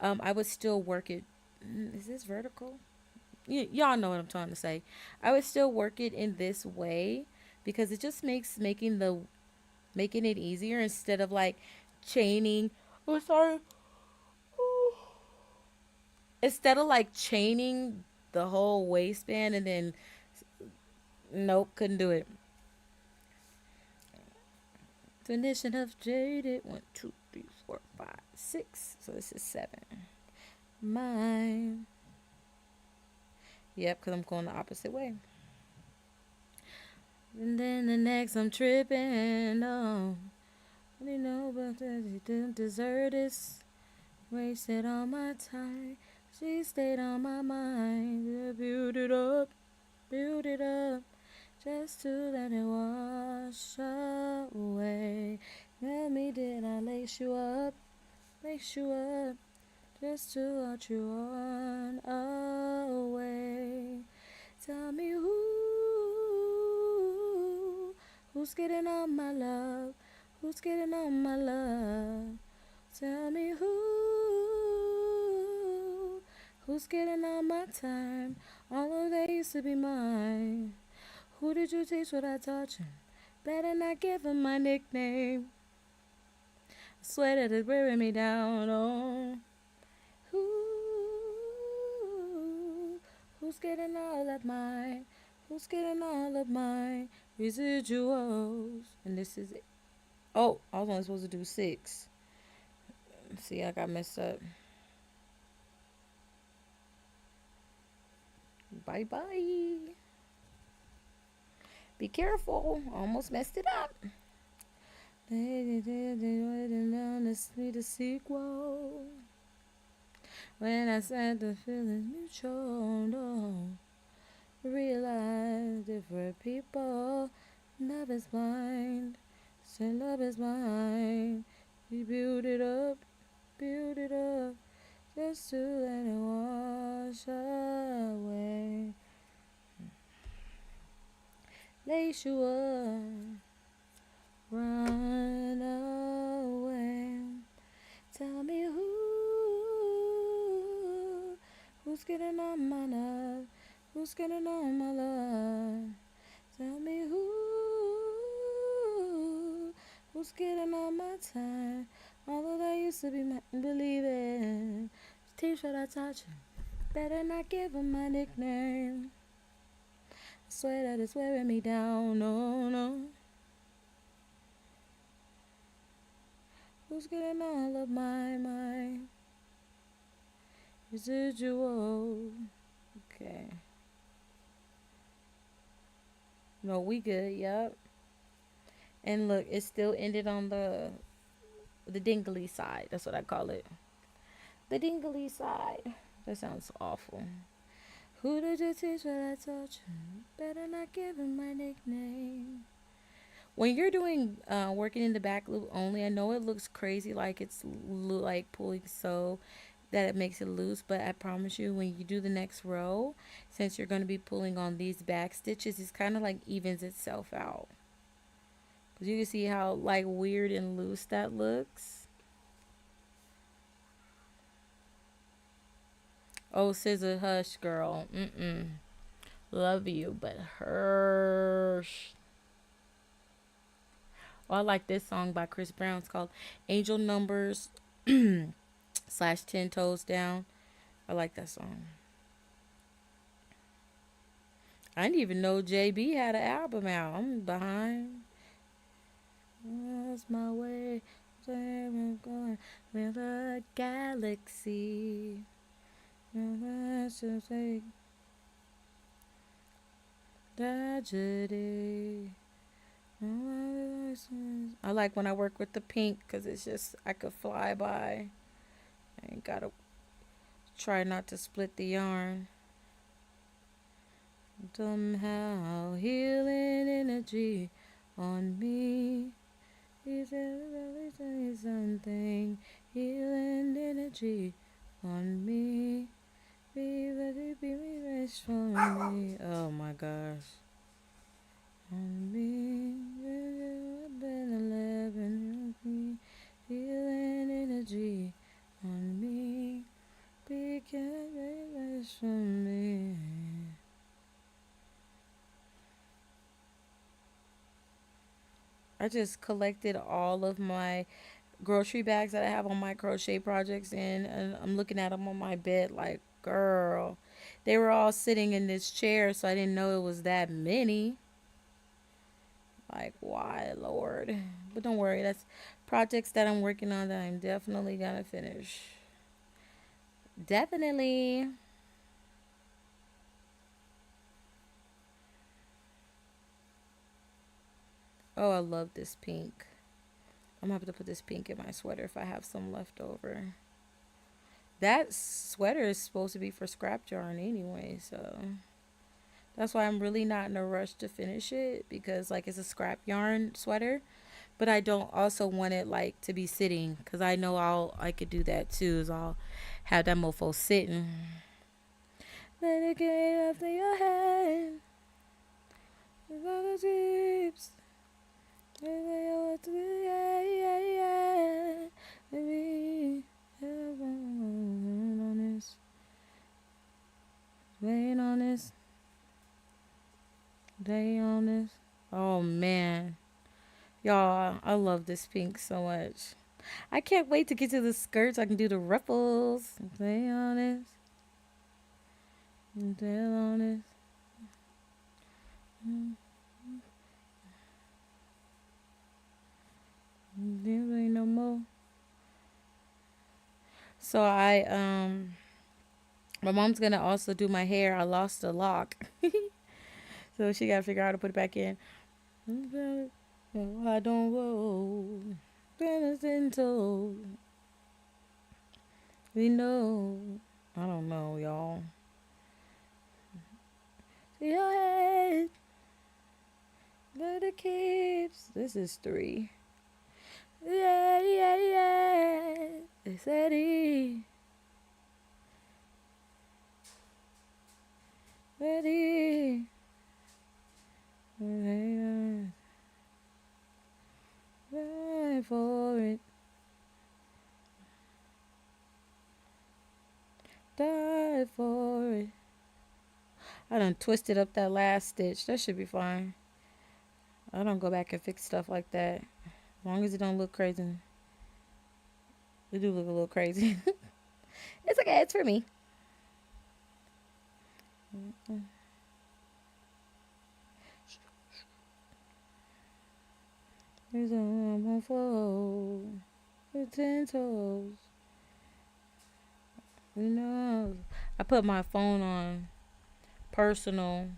I would still work it. Is this vertical? Y'all know what I'm trying to say. I would still work it in this way because it just makes making it easier instead of like chaining. Oh, sorry. Instead of like chaining the whole waistband and then nope, couldn't do it. Definition of jaded. 1, 2, 3, 4, 5, 6. So this is 7. Mine. Yep, because I'm going the opposite way. And then the next I'm tripping. Oh, what do you know about that? You didn't deserve this. Wasted all my time. She stayed on my mind. Yeah, build it up, just to let it wash away. Tell me, did I lace you up, just to watch you on away? Tell me who's getting on my love, who's getting on my love? Tell me who's getting on my time? All of they used to be mine. Who did you teach what I taught you? Better not give him my nickname. I swear that it's wearing me down. Oh, who's getting all of mine? Who's getting all of my residuals? And this is it. Oh, I was only supposed to do 6. See, I got messed up. Bye bye. Be careful. Almost messed it up. They waiting down to see the sequel. When I said the feeling mutual, no. Realize different people. Love is blind. Say love is blind. We build it up, just to let it wash away. Lace you up, run away. Tell me who's getting on my love, who's getting on my love. Tell me who's getting on my time. Although that used to be my believing. T-shirt I touch him, better not give him my nickname. I swear that it's wearing me down, no, no. Who's getting all of my residual? Okay. No, we good, yep. And look, it still ended on the dingly side. That's what I call it. The dingly side. That sounds awful. Who did you teach that I taught you? Better not give him my nickname. When you're doing working in the back loop only, I know it looks crazy, like it's like pulling so that it makes it loose, but I promise you, when you do the next row, since you're going to be pulling on these back stitches, it's kind of like evens itself out. Because you can see how like weird and loose that looks. Oh, scissor, hush, girl. Love you, but hush. Oh, I like this song by Chris Brown. It's called Angel Numbers slash 10 Toes Down. I like that song. I didn't even know JB had an album out. I'm behind. That's my way. I'm going with a galaxy. Tragedy. I like when I work with the pink because it's just, I could fly by. I ain't gotta try not to split the yarn. Somehow healing energy on me. He said, let me tell you something. Healing energy on me. Be ready, be rest for me. Oh my gosh. On me. Been 11. Healing energy on me. Be rest for me. I just collected all of my grocery bags that I have on my crochet projects, and I'm looking at them on my bed like, girl, they were all sitting in this chair, so I didn't know it was that many. Like, why, Lord? But don't worry, that's projects that I'm working on that I'm definitely gonna finish. Definitely. Oh, I love this pink. I'm gonna have to put this pink in my sweater if I have some left over. That sweater is supposed to be for scrap yarn anyway, so that's why I'm really not in a rush to finish it, because like it's a scrap yarn sweater, but I don't also want it like to be sitting, because I know I could do that too, is I'll have that mofo sitting. Let it get up to your head. The jeeps. Yeah, yeah. Baby, on this. Waiting on this. Day on this. Oh man. Y'all, I love this pink so much. I can't wait to get to the skirts. I can do the ruffles. Day on this. Day on this. There ain't no more. So my mom's gonna also do my hair. I lost a lock, so she gotta figure out how to put it back in. I don't roll. We know. I don't know, y'all. Your head, but it keeps. This is 3. Yeah, yeah, yeah. They said he, ready. Die for it. Die for it. I done twisted up that last stitch. That should be fine. I don't go back and fix stuff like that. As long as it don't look crazy. It do look a little crazy. It's okay. It's for me. There's a one fold with 10 toes. Who knows? I put my phone on personal.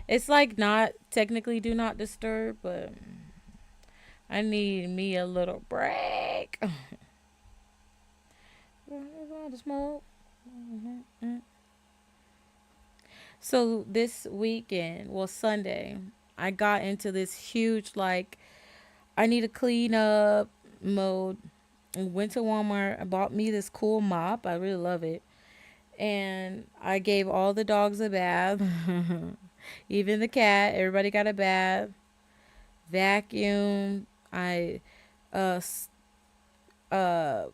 It's like not technically do not disturb, but I need me a little break. Smoke. So this weekend, well Sunday, I got into this huge like I need to clean up mode. And went to Walmart. I bought me this cool mop. I really love it. And I gave all the dogs a bath. Even the cat. Everybody got a bath. Vacuum. I uh uh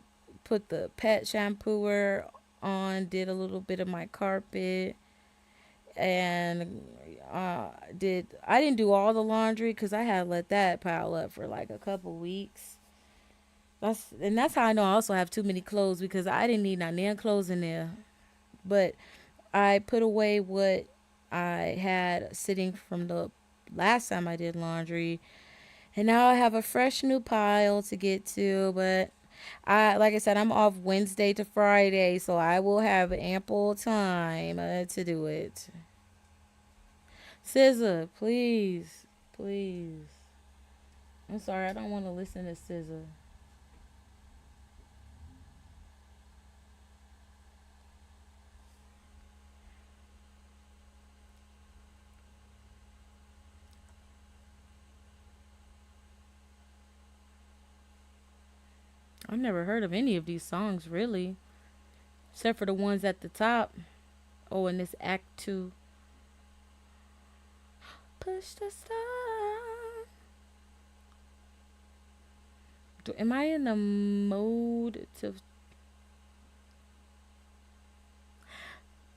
put the pet shampooer on, did a little bit of my carpet, and did I didn't do all the laundry because I had let that pile up for like a couple weeks. That's how I know I also have too many clothes because I didn't need none damn clothes in there. But I put away what I had sitting from the last time I did laundry, and now I have a fresh new pile to get to. But like I said, I'm off Wednesday to Friday, so I will have ample time to do it. SZA, please, please. I'm sorry, I don't want to listen to SZA. I've never heard of any of these songs really, except for the ones at the top. Oh, in this Act Two, push the start. Am I in the mode to?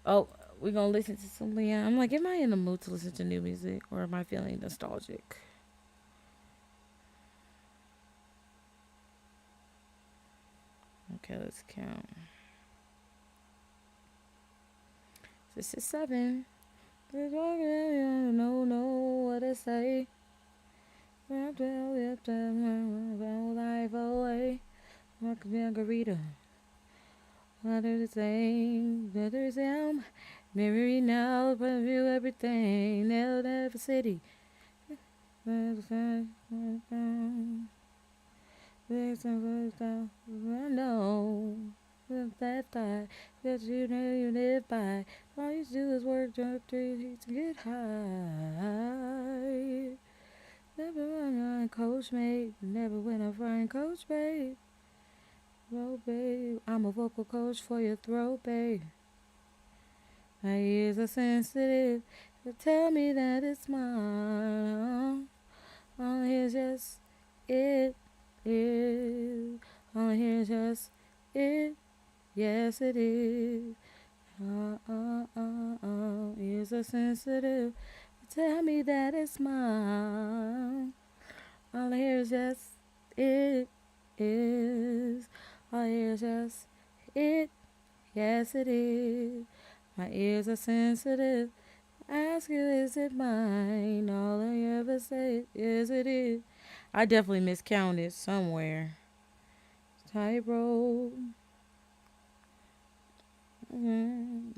Oh, we're gonna listen to some Leon. I'm like, am I in the mood to listen to new music, or am I feeling nostalgic? Okay, let's count. This is 7. Know what to say. Life away. Like Margarita. Other the same. Other sound. Memory now. But view everything. Never city. I know that I that you know you live by. All you do is work, jump trees to get high. Never run on coach mate, never win a fine coach babe. Roll babe, I'm a vocal coach for your throat babe. My ears are sensitive, but tell me that it's mine. All here's just it is. All here's just it. Yes, it is. Ears are sensitive. Tell me that it's mine. All I hear is just it is. All I hear is just it. Yes, it is. My ears are sensitive. Ask you, is it mine? All I ever say is it is. I definitely miscounted somewhere. Tightrope.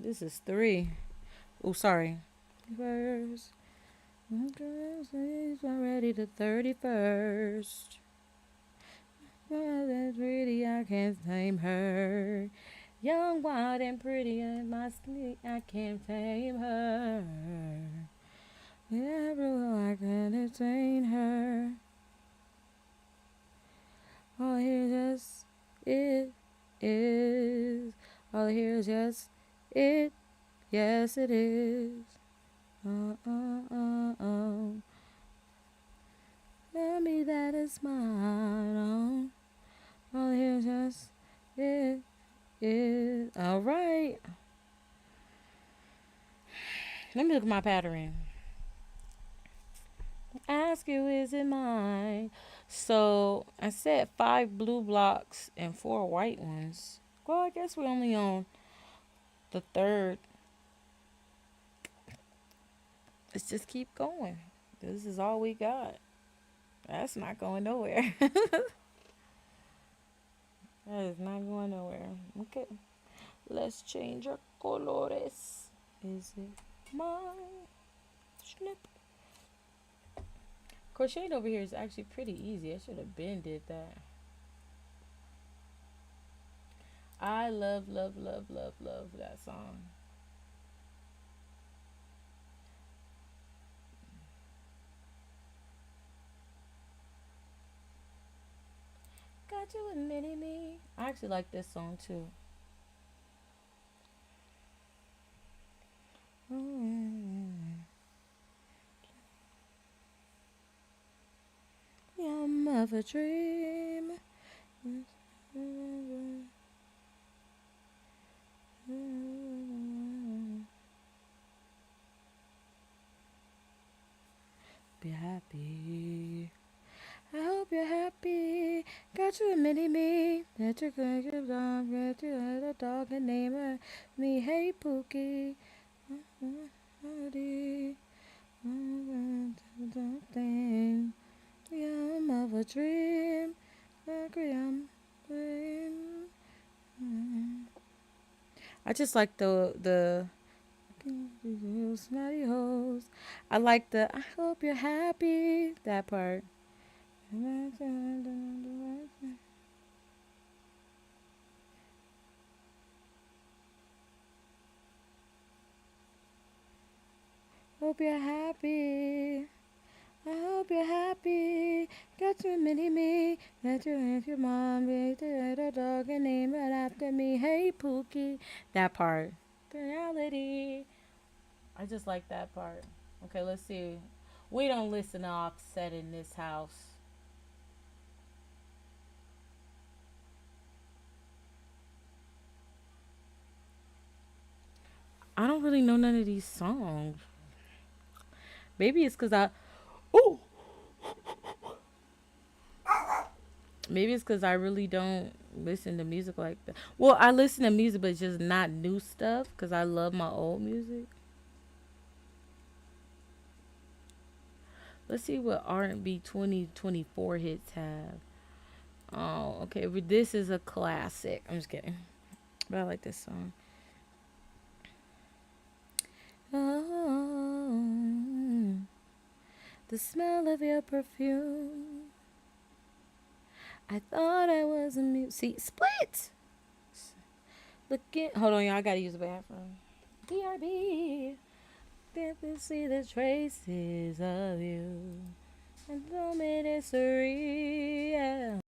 This is 3. Oh, sorry. First. Already the 31st. Well, that's pretty, I can't tame her. Young, wild, and pretty in my sleep, I can't tame her. Never I can entertain her. All I hear is just it is. All I hear is just it. Yes, it is. Tell me that it's mine. All I hear is just it is. All right. Let me look at my pattern. Ask you, is it mine? So I said 5 blue blocks and 4 white ones. Well, I guess we're only on the 3rd. Let's just keep going. This is all we got. That's not going nowhere. That is not going nowhere. Okay. Let's change our colores. Is it mine? Snip. Crocheting over here is actually pretty easy. I should have been did that. I love that song. Got you a mini me. I actually like this song too. Yum of a dream. Be happy. I hope you're happy. Got you a mini me. That you're gonna give on. Got you a dog and name her me. Hey Pookie. Thing. Yum of a dream. I just like the snotty hoes. I like the I hope you're happy that part. Hope you're happy. I hope you're happy. Got your mini me. That you and your mom made a dog and name it after me. Hey Pookie. That part. Reality. I just like that part. Okay, let's see. We don't listen to Offset in this house. I don't really know none of these songs. Maybe it's because I. Oh! Maybe it's because I really don't listen to music like that. Well, I listen to music, but just not new stuff because I love my old music. Let's see what R&B 2024 hits have. Oh, okay. This is a classic. I'm just kidding. But I like this song. Oh, the smell of your perfume. I thought I was a mute. See, split. Look at. Hold on, y'all. I gotta use the bathroom. BRB. Did you see the traces of you? And told me it's real.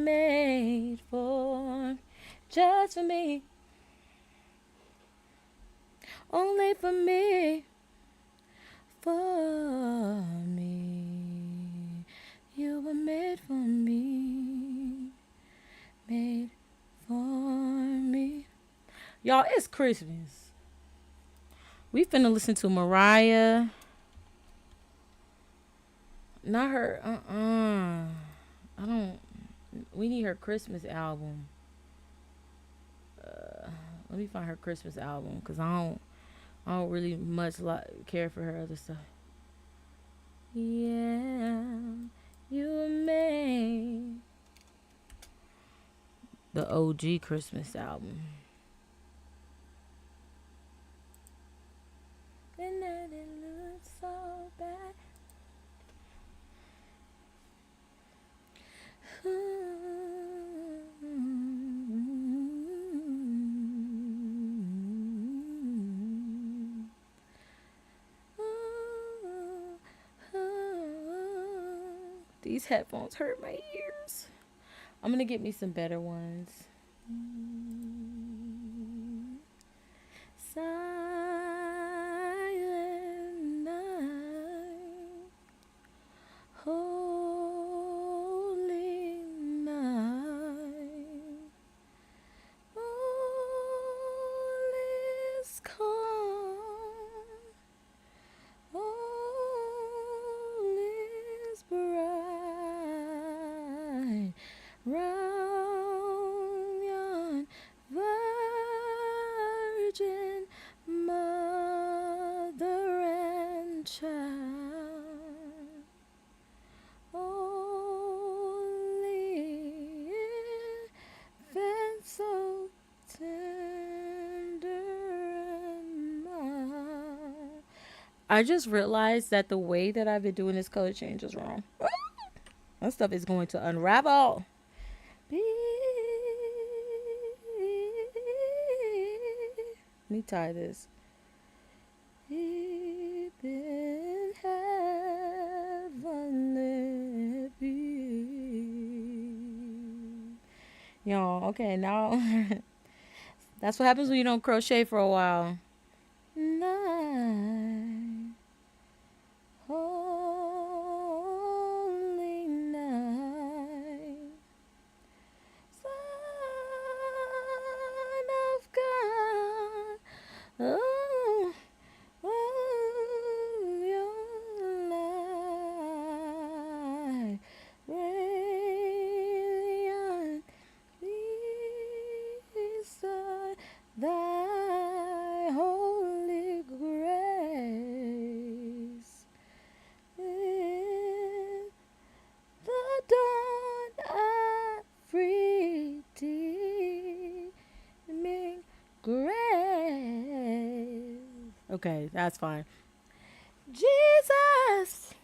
made for, just for me, only for me, for me. You were made for me, made for me. Y'all, it's Christmas. We finna listen to Mariah. Not her. I don't. We need her Christmas album. Let me find her Christmas album, cause I don't really much care for her other stuff. Yeah, you made the OG Christmas album. And that it looks so bad. These headphones hurt my ears. I'm gonna get me some better ones. Silent night, holy night, all is calm, all is bright, round yon virgin mother and child, only infant so tender and mild. I just realized that the way that I've been doing this color change is wrong. That stuff is going to unravel. Let me tie this. Deep in heavenly peace. Y'all, okay, now that's what happens when you don't crochet for a while. Night, holy night, Son of God, oh, your light, radiant beside thy holy grace. In the dawn of redeeming grace. Okay, that's fine. Jesus,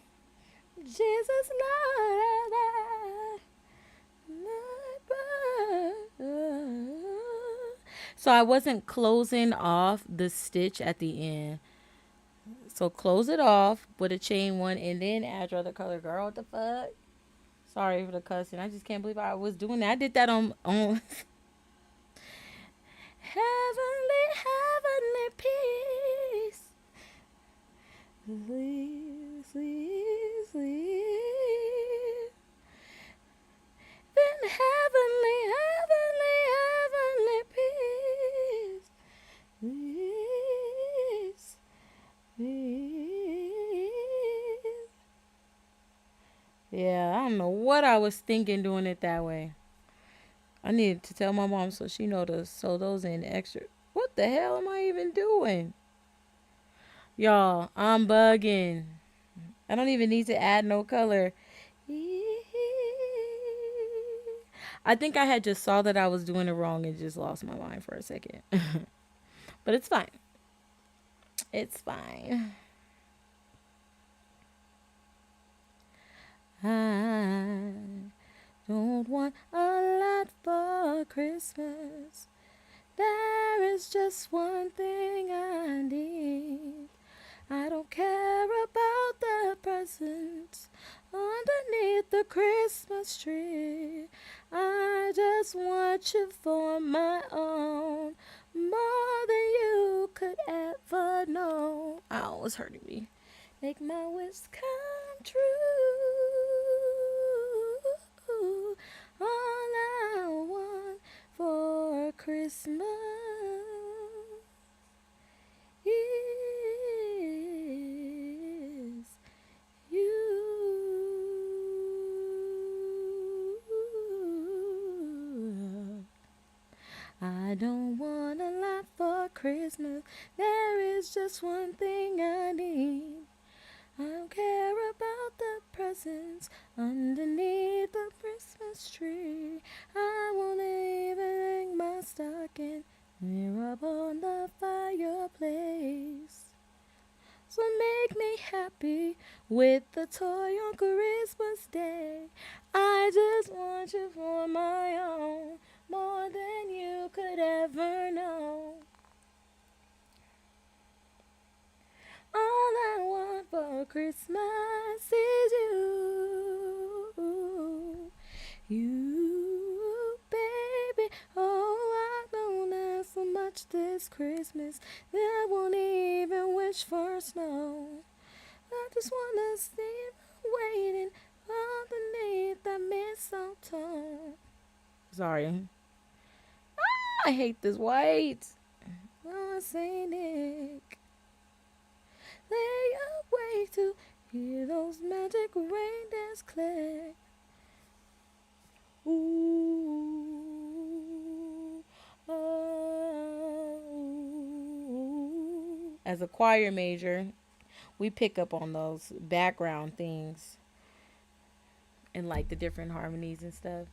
Jesus, Lord, so I wasn't closing off the stitch at the end. So close it off with a chain one and then add your other color. Girl, what the fuck? Sorry for the cussing. I just can't believe I was doing that. I did that on heavenly, heavenly peace. Sleep, sleep, sleep. Then heavenly, heavenly, heavenly peace. Peace, peace. Yeah, I don't know what I was thinking doing it that way. I needed to tell my mom so she know to sew those in extra. What the hell am I even doing? Y'all, I'm bugging. I don't even need to add no color. I think I had just saw that I was doing it wrong and just lost my mind for a second. But it's fine. It's fine. I don't want a lot for Christmas. There is just one thing I need. I don't care about the presents underneath the Christmas tree. I just want you for my own, more than you could ever know. Oh, it's hurting me. Make my wish come true. All I want for Christmas is you. I don't want a lot for Christmas. There is just one thing I need. I don't care about the presents underneath the Christmas tree. I won't even hang my stocking near up on the fireplace. So make me happy with the toy on Christmas Day. I just want you for my own, more than you could ever know. All I want for Christmas is you. You, baby. Oh, I don't ask so much this Christmas that I won't even wish for snow. I just wanna see waiting underneath the mistletoe. Sorry. I hate this white. Oh, Saint Nick. Lay awake to hear those magic reindeers click. Ooh, oh. As a choir major, we pick up on those background things and like the different harmonies and stuff.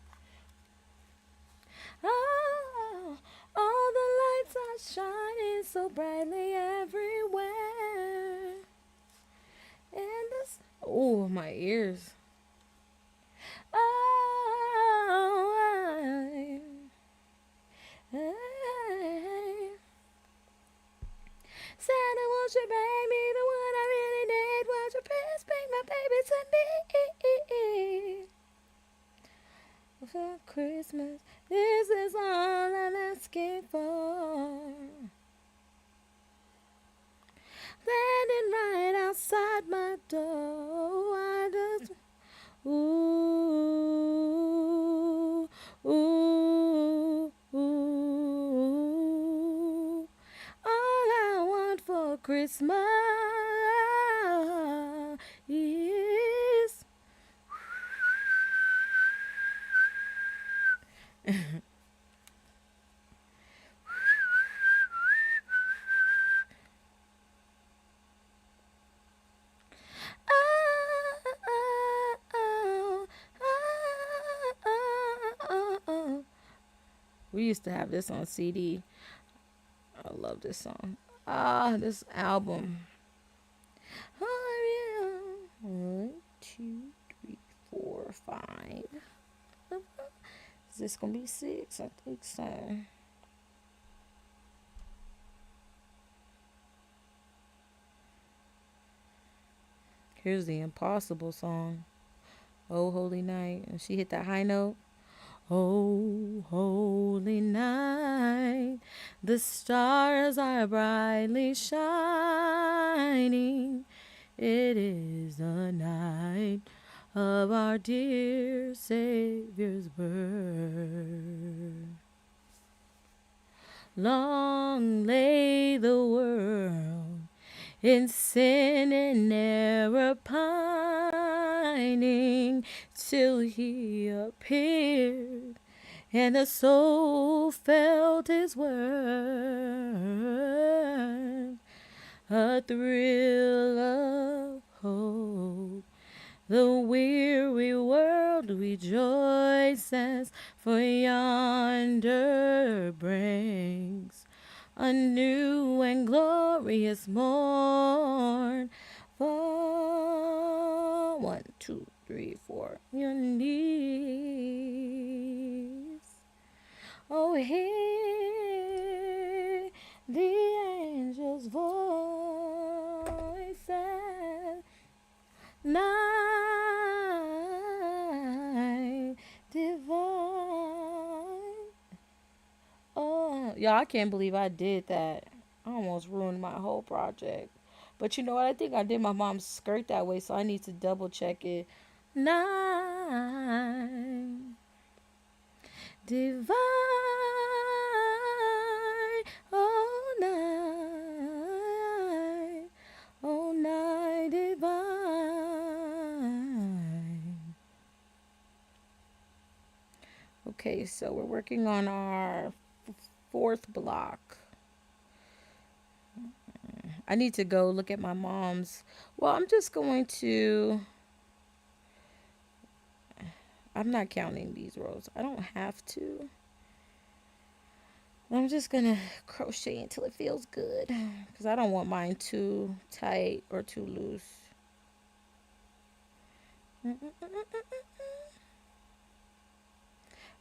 Oh, all the lights are shining so brightly everywhere. And this, oh, my ears. Oh, Santa, won't you bring me the one I really need? Won't you please bring my baby to me? For Christmas, this is all I'm asking for. Landing right outside my door, I just, ooh, ooh, ooh. All I want for Christmas is we used to have this on CD. I love this song. This album. Oh, yeah. 1, 2, 3, 4, 5. Is this gonna be 6? I think so. Here's the impossible song. Oh, holy night. And she hit that high note. Oh, holy night, the stars are brightly shining. It is the night of our dear Savior's birth. Long lay the world in sin and error pining, till he appeared and the soul felt his word. A thrill of hope, the weary world rejoices, for yonder brings a new and glorious morn. For 1, 2, 3, 4, your knees. Oh, hear the angels' voices. Now Y'all, I can't believe I did that. I almost ruined my whole project. But you know what? I think I did my mom's skirt that way, so I need to double check it. Nine. Divine. Oh, night. Oh, night divine. Okay, so we're working on our fourth block. I need to go look at my mom's. Well, I'm just going to. I'm not counting these rows. I don't have to. I'm just going to crochet until it feels good. Because I don't want mine too tight or too loose.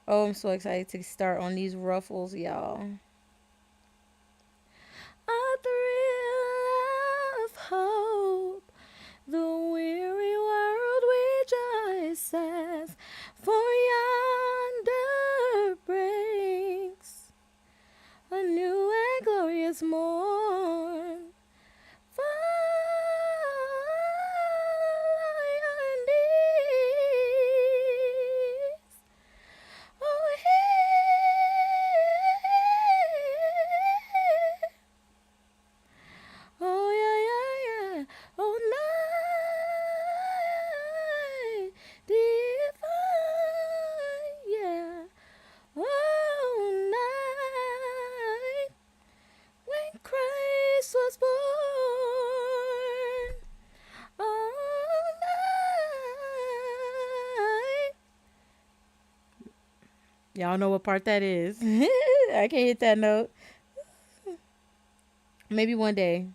Oh, I'm so excited to start on these ruffles, y'all. A thrill of hope, the weary world rejoices, for yonder breaks a new and glorious morn. Follow your knees, oh, oh, yeah, yeah, yeah. Oh, night divine, yeah. Oh, night when Christ was born. Oh, night. Y'all know what part that is. I can't hit that note. Maybe one day.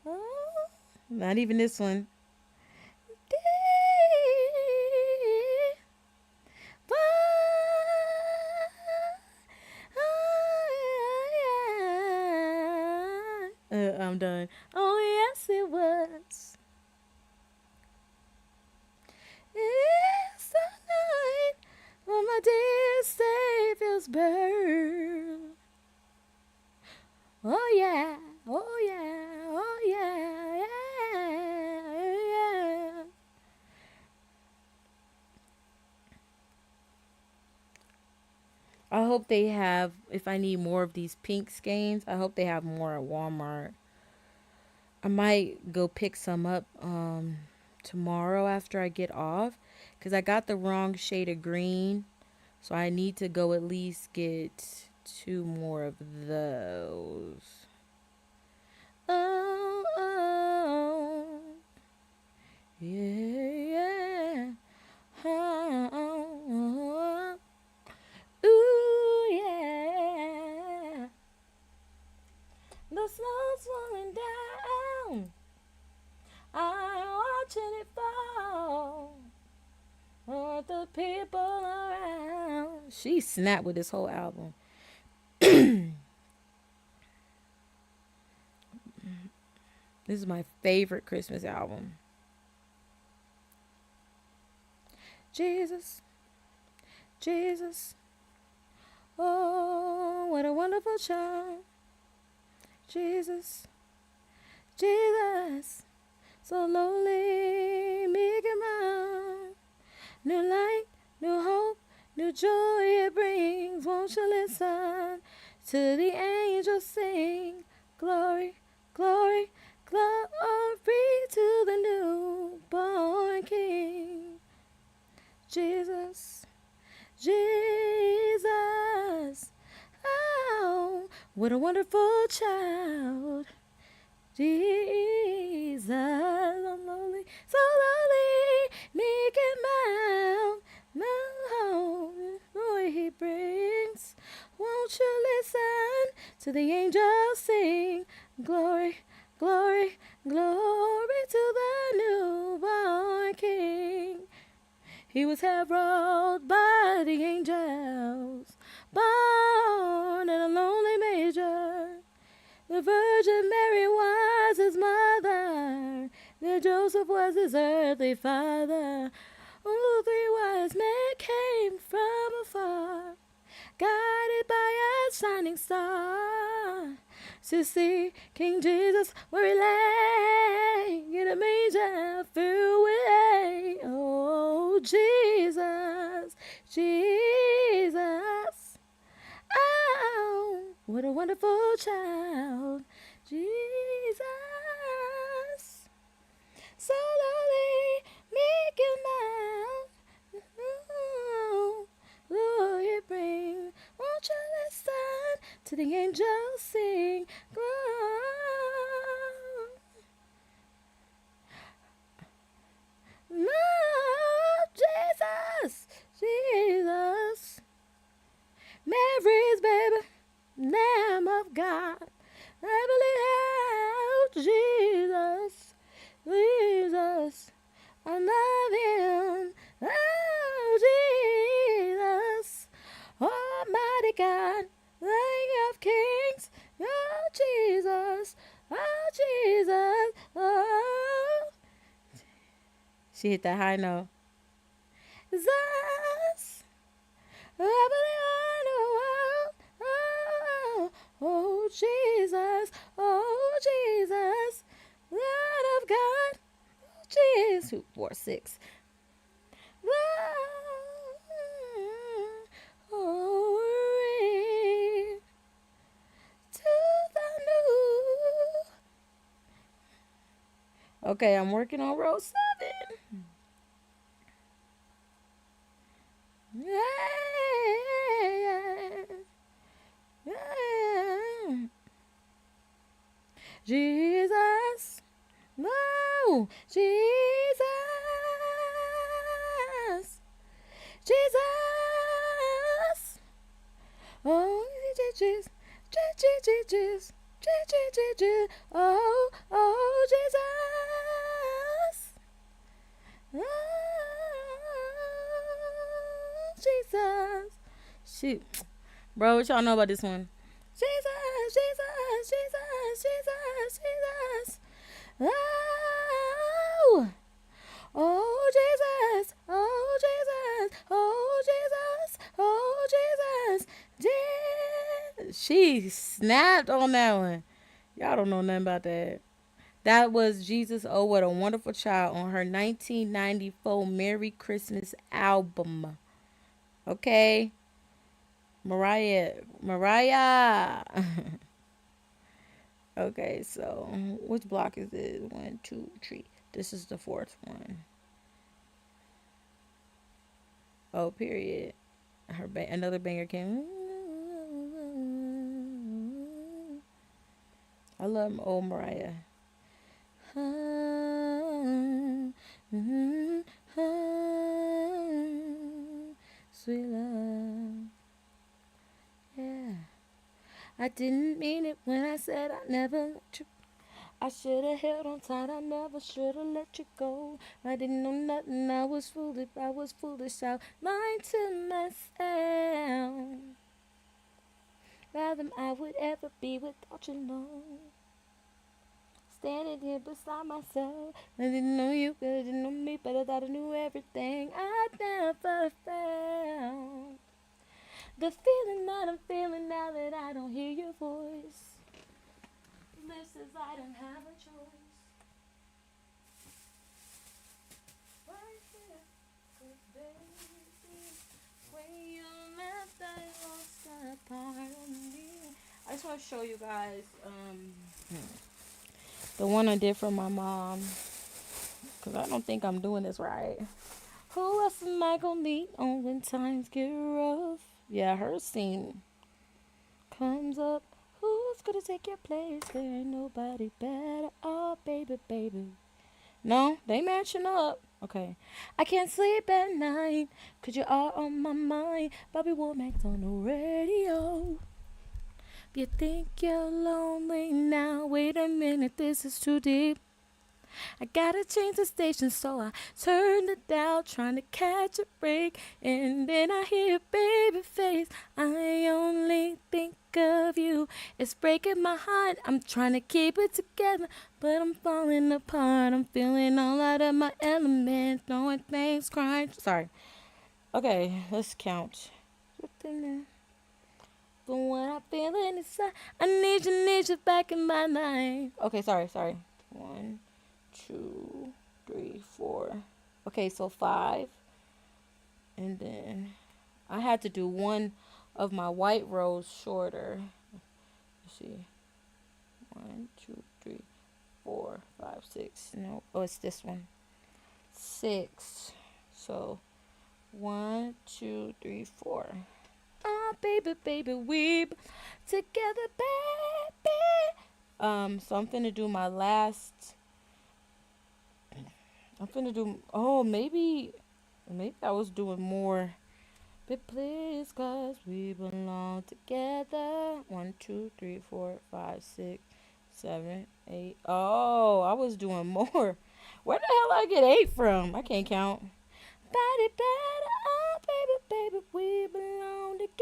Oh, not even this one. I'm done. Oh, yes, it was. It's the night when my dear Savior's birth. Oh, yeah. Oh, yeah. Oh, yeah. Yeah. Yeah. I hope they have, if I need more of these pink skeins, I hope they have more at Walmart. I might go pick some up tomorrow after I get off, because I got the wrong shade of green. So I need to go at least get 2 more of those. Oh, oh, yeah, yeah. Oh, ooh, yeah. The snow's falling down. I'm watching it fall. All the people around. She snapped with this whole album. This is my favorite Christmas album. Jesus, Jesus, oh, what a wonderful child. Jesus, Jesus, so lonely, meek and mild. New light, new hope, new joy it brings. Won't you listen to the angels sing? Glory, glory, glory to the newborn King. Jesus, Jesus, oh, what a wonderful child. Jesus, I'm lonely, so lonely, meek and mild. No joy he brings. Won't you listen to the angels sing? Glory, glory, glory to the newborn King. He was heralded by the angels, born in a lonely manger. The Virgin Mary was his mother, then Joseph was his earthly father. Oh, 3 wise men came from afar, guided by a shining star to see King Jesus where he lay in a manger filled with hay. Oh, Jesus, Jesus. Oh, what a wonderful child. Jesus. So lowly, meek and mild. Ooh, Lord, you bring. Won't you listen to the angels sing? Lord, Jesus, Jesus. Mary's baby, Lamb of God. I believe, oh, Jesus, Jesus. I love him, oh, Jesus. Almighty God, King of Kings, oh, Jesus, oh, Jesus, oh. She hit that high note. Jesus. I believe in the world. Oh, oh, Jesus. Oh, Jesus. Lord of God. Oh, Jesus. 2, 4, 6. Glory to the new. Okay, I'm working on row 7. Yeah. Yeah. Jesus. No. Jesus. Jesus. Oh, Jesus. Jesus. Jesus. Oh, oh, Jesus. Oh, Jesus. Shoot. Bro, what y'all know about this one? Jesus, Jesus, Jesus, Jesus, Jesus. Oh, oh, Jesus, oh, Jesus, oh, Jesus, oh, Jesus. She snapped on that one. Y'all don't know nothing about that. That was Jesus, Oh, What a Wonderful Child on her 1994 Merry Christmas album. Okay. Mariah. Okay, so which block is this? 1, 2, 3. This is the 4th one. Oh, period. Another banger came. I love old Mariah. Sweet love. Yeah. I didn't mean it when I said I never let you. I should have held on tight. I never should have let you go. I didn't know nothing. I was foolish. I was foolish. I lied to myself. Rather I would ever be without you, no. Standing here beside myself. I didn't know you, but I didn't know me, but I thought I knew everything. I never felt the feeling that I'm feeling now that I don't hear your voice. This is I don't have a choice. Right here, 'cause baby, when you left, I lost a part of me. I just want to show you guys the one I did for my mom, because I don't think I'm doing this right. Who else am I gonna lean on when times get rough? Yeah, her scene comes up. Who's gonna take your place? There ain't nobody better. Oh, baby, baby. No, they matching up. Okay. I can't sleep at night, 'cause you are on my mind. Bobby Womack's on the radio. You think you're lonely now? Wait a minute, this is too deep. I gotta change the station, so I turned it down, trying to catch a break. And then I hear baby face. I only think of you. It's breaking my heart. I'm trying to keep it together, but I'm falling apart. I'm feeling all out of my element, throwing things, crying. Sorry. Okay, let's count. from what I feel inside. I need you back in my life. Okay, sorry. 1, 2, 3, 4. Okay, so 5. And then I had to do one of my white rows shorter. Let's see. 1, 2, 3, 4, 5, 6. No, oh, it's this one. 6. So 1, 2, 3, 4. Ah, baby, baby, we together, baby. So I'm finna do my last. I'm finna do. Oh, maybe I was doing more. But please, cause we belong together. 1, 2, 3, 4, 5, 6, 7, 8. Oh, I was doing more. Where the hell I get 8 from? I can't count. Body better, oh baby, baby, we belong together.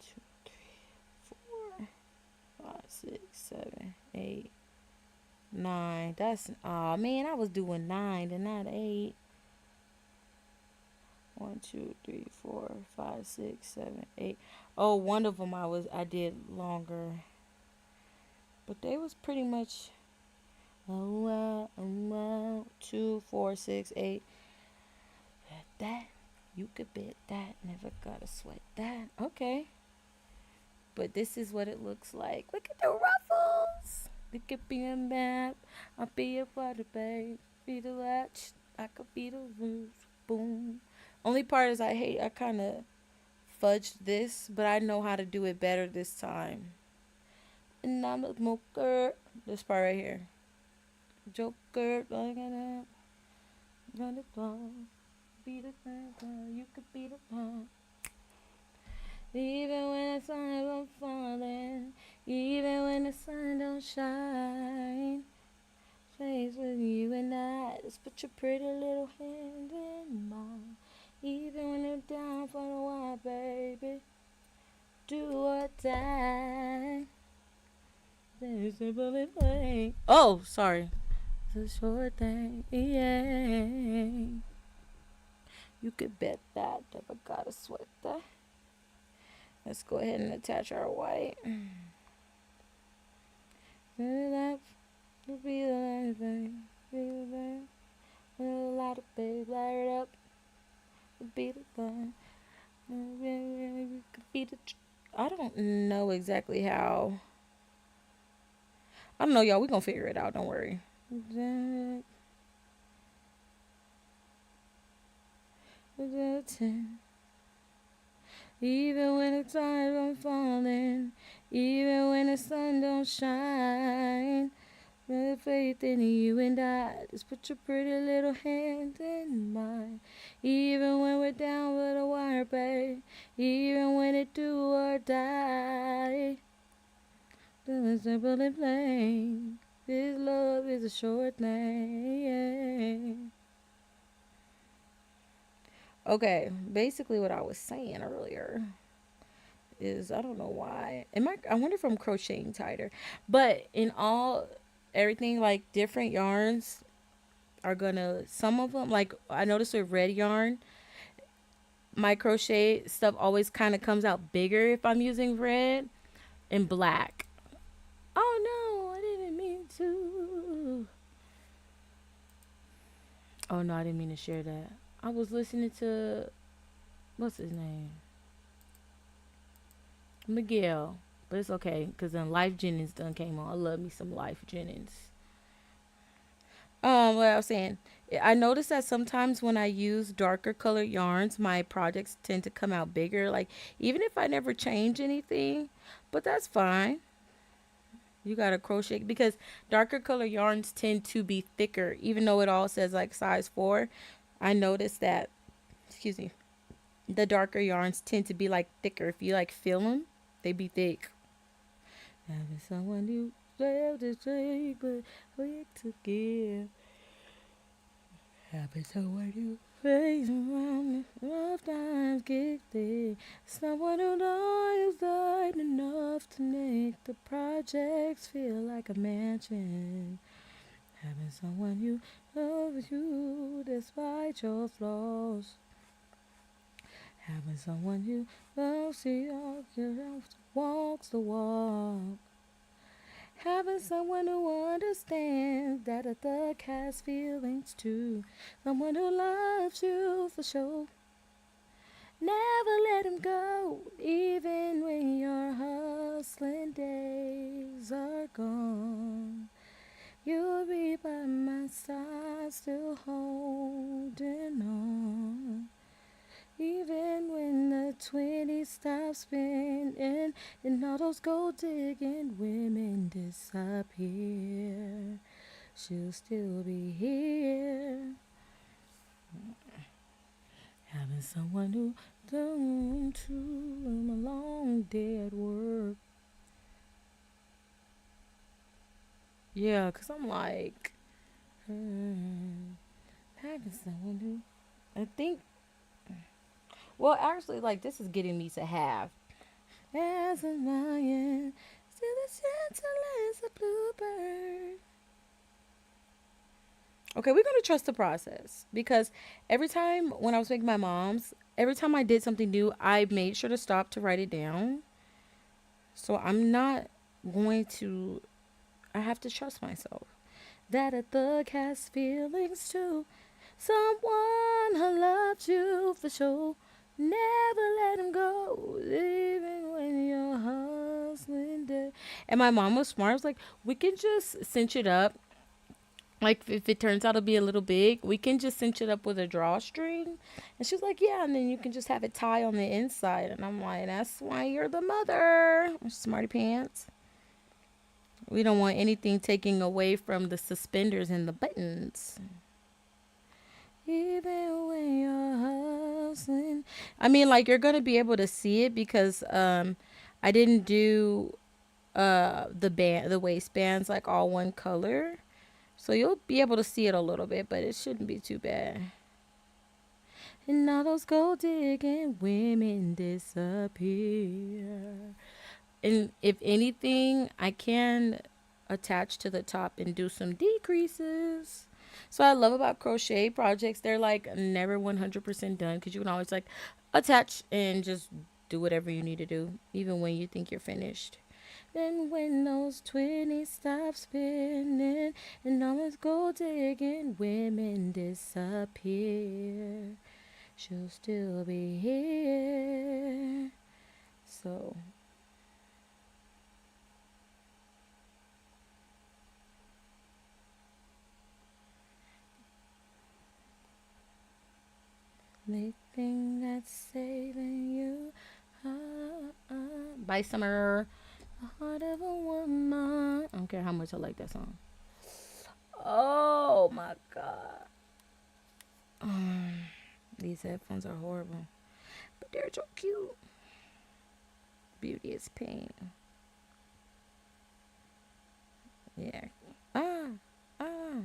2, 3, 4, 5, 6, 7, 8, 9. That's oh man, I was doing 9 and not 8. 1, 2, 3, 4, 5, 6, 7, 8. Oh, one of them I did longer, but they was pretty much. Oh, 2, 4, 6, 8. Bet that. You could bet that. Never gotta sweat that. Okay. But this is what it looks like. Look at the ruffles. It could be a map. I'll be a water babe. Be the latch. I could be the roof. Boom. Only part is I kind of fudged this, but I know how to do it better this time. And I'm a smoker. This part right here. Joker. Gonna be the thing. You could be the one. Even when the sun don't falling, even when the sun don't shine, place with you and I. Just put your pretty little hand in mine. Even when you're down for the while, baby, do or die. There's a bullet play. Oh, sorry. It's a short thing, yeah. You could bet that. Never gotta sweat that. Let's go ahead and attach our white. That will be the last thing. Be the thing. A lot of babe, light it up. Be the thing. Be the. I don't know exactly how. I don't know, y'all. We gonna figure it out. Don't worry. Even when the time don't falling, even when the sun don't shine, with faith in you and I, just put your pretty little hand in mine. Even when we're down with a wire, babe, even when it do or die, the simple and plain. This love is a short thing. Okay, basically what I was saying earlier is I don't know why. I wonder if I'm crocheting tighter. But in all everything like different yarns are gonna some of them like I noticed with red yarn, my crochet stuff always kind of comes out bigger if I'm using red and black. Oh no, I didn't mean to. Oh no, I didn't mean to share that. I was listening to what's his name? Miguel. But it's okay, because then Life Jennings done came on. I love me some Life Jennings. What I was saying, I noticed that sometimes when I use darker colored yarns, my projects tend to come out bigger. Like, even if I never change anything, but that's fine. You gotta crochet because darker color yarns tend to be thicker, even though it all says like size 4. I noticed that, excuse me, the darker yarns tend to be like thicker. If you like feel them, they be thick. Having someone you love to take, but quick to give. Having someone you face around rough times get there. Someone who knows light enough to make the projects feel like a mansion. Having someone you love you despite your flaws. Having someone you will see walks the walk. Having someone who understands that a thug has feelings too. Someone who loves you for sure. Never let him go, even when your hustling days are gone. You'll be by my side, still holding on. Even when the 20 stop spinning and all those gold digging women disappear, she'll still be here. Having someone who done to a long day at work. Yeah, cause I'm like, having someone who, I think, well, actually, like this is getting me to have. As a lion, still as gentle as a bluebird. Okay, we're gonna trust the process because every time when I was making my mom's, every time I did something new, I made sure to stop to write it down. So I'm not going to. I have to trust myself. That a thug has feelings too. Someone who loves you for sure. Never let him go, even when you're hustling day. And my mom was smart. I was like, we can just cinch it up. Like if it turns out to be a little big, we can just cinch it up with a drawstring. And she's like, yeah, and then you can just have it tie on the inside. And I'm like, that's why you're the mother, smarty pants. We don't want anything taking away from the suspenders and the buttons. Even when you're hustling. I mean, like, you're going to be able to see it because I didn't do the waistbands like all one color. So you'll be able to see it a little bit, but it shouldn't be too bad. And all those gold digging women disappear. And if anything, I can attach to the top and do some decreases. So I love about crochet projects, they're like never 100% done because you can always like attach and just do whatever you need to do, even when you think you're finished. Then when those 20 stop spinning and all those gold digging women disappear, she'll still be here. So they think that's saving you. By Summer. The heart of a woman. I don't care how much I like that song. Oh my god. These headphones are horrible. But they're so cute. Beauty is pain. Yeah. Ah. Ah.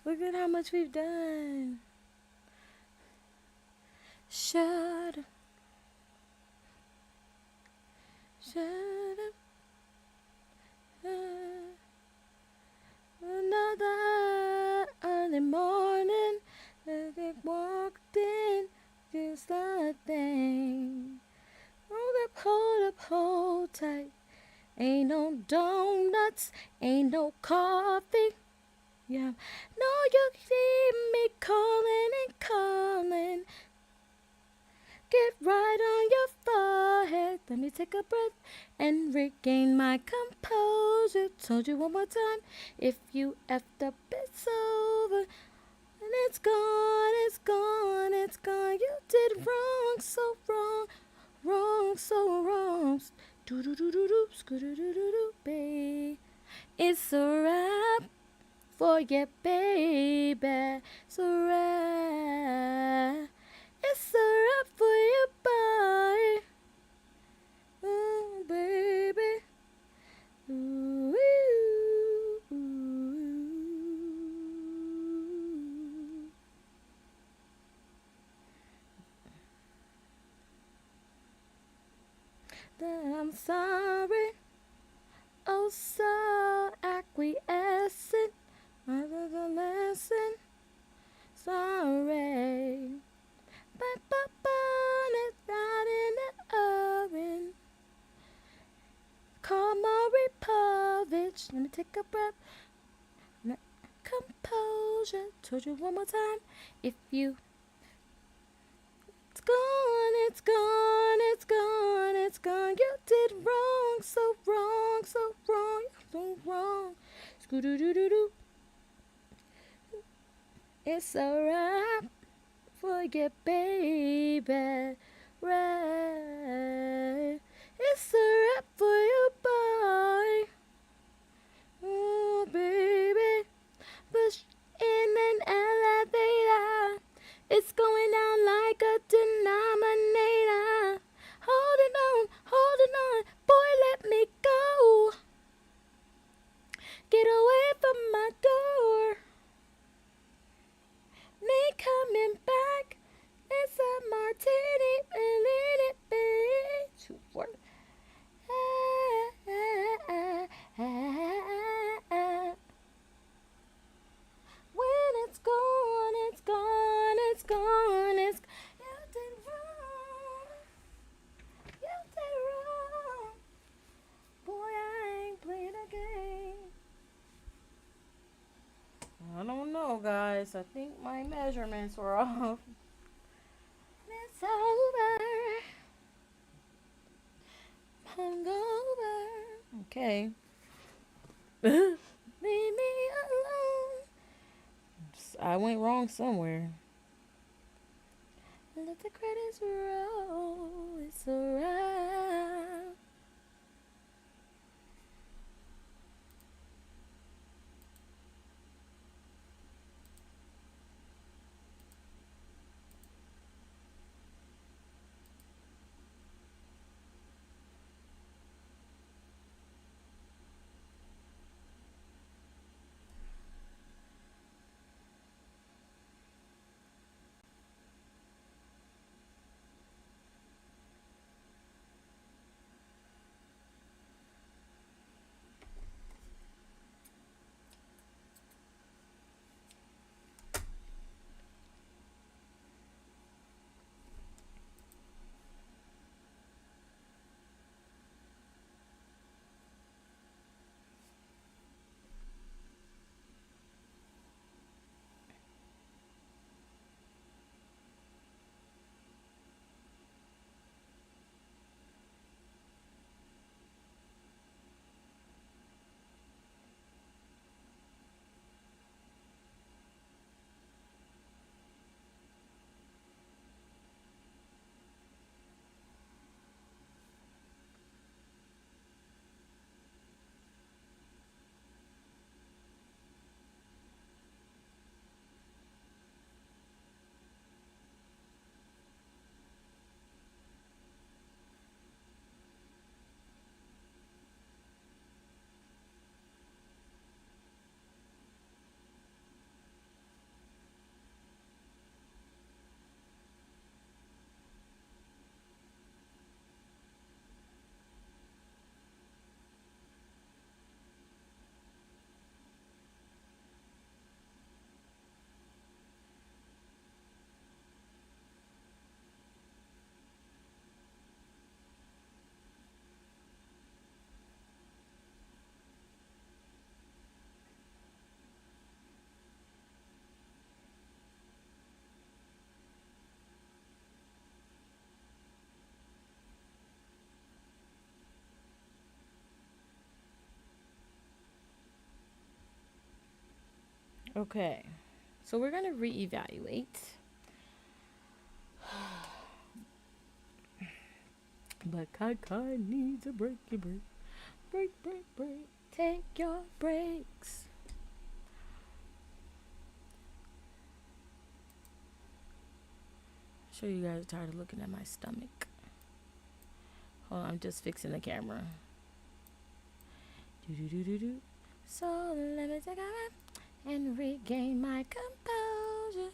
Look at how much we've done. Shut up. Shut up. Another early morning. They walked in. Just a thing. Hold tight. Ain't no donuts. Ain't no coffee. Yeah. No, you keep me calling and calling. Get right on your forehead. Let me take a breath and regain my composure. Told you one more time. If you effed up, it's over. And it's gone, it's gone, it's gone. You did wrong, so wrong. Wrong, so wrong. Do do do do do, scoo do do do do, babe. It's a wrap for your baby. It's a wrap. It's a wrap for your boy. Oh, baby. Ooh, ooh, ooh. I'm sorry, oh so acquiescent. Another the lesson, sorry. But it's not in the oven. Call Maury Povich. Let me take a breath. Composure. Told you one more time. If you, it's gone, it's gone, it's gone, it's gone. You did wrong, so wrong, so wrong, so wrong. Scoo-doo-doo-doo-doo. It's a wrap for your baby. Right. It's a wrap for your boy. Oh, baby. Push in an elevator. It's going down like a denominator. Holding on. Boy, let me go. Get away from my door. Me coming back. It's a martini. To work. When it's gone, it's gone, it's gone, it's you did wrong. You did wrong. Boy, I ain't played a game. I don't know, guys. I think my measurements were off. It's over. Hungover. Okay. Leave me alone. I went wrong somewhere. Let the credits roll. It's alright. Okay. So we're going to reevaluate. But Kai needs a breaky break. Break. Take your breaks. I'm sure you guys are tired of looking at my stomach. Hold on, I'm just fixing the camera. Do. So let me take a breath and regain my composure.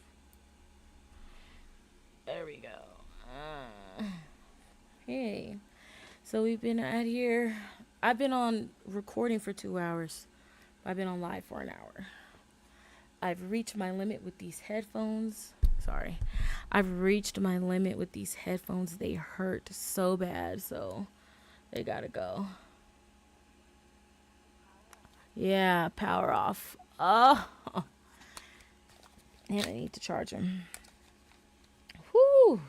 There we go. Okay. So we've been at here. I've been on recording for 2 hours. I've been on live for an hour. I've reached my limit with these headphones. Sorry. I've reached my limit with these headphones. They hurt so bad, so they gotta go. Yeah, power off. Oh, and I need to charge them. Whew,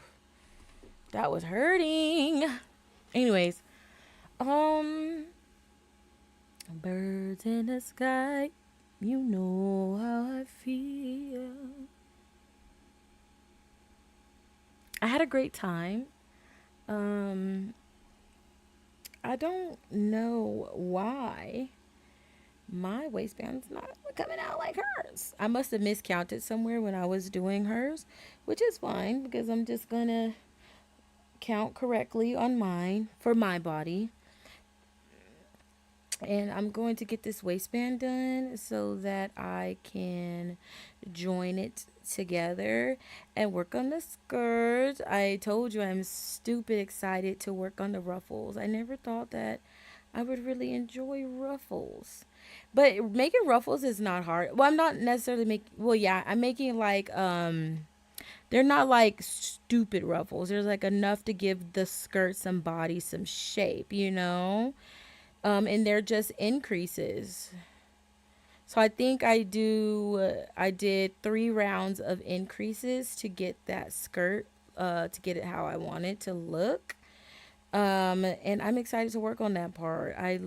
that was hurting. Anyways, birds in the sky, you know how I feel. I had a great time. Um, I don't know why my waistband's not coming out like hers. I must have miscounted somewhere when I was doing hers, which is fine because I'm just gonna count correctly on mine for my body. And I'm going to get this waistband done so that I can join it together and work on the skirt. I told you I'm stupid excited to work on the ruffles. I never thought that I would really enjoy ruffles. But making ruffles is not hard. Well, I'm not necessarily making, well, yeah, I'm making like they're not like stupid ruffles. There's like enough to give the skirt some body, some shape, you know? And they're just increases. So I think I did 3 rounds of increases to get that skirt, to get it how I want it to look. And I'm excited to work on that part. I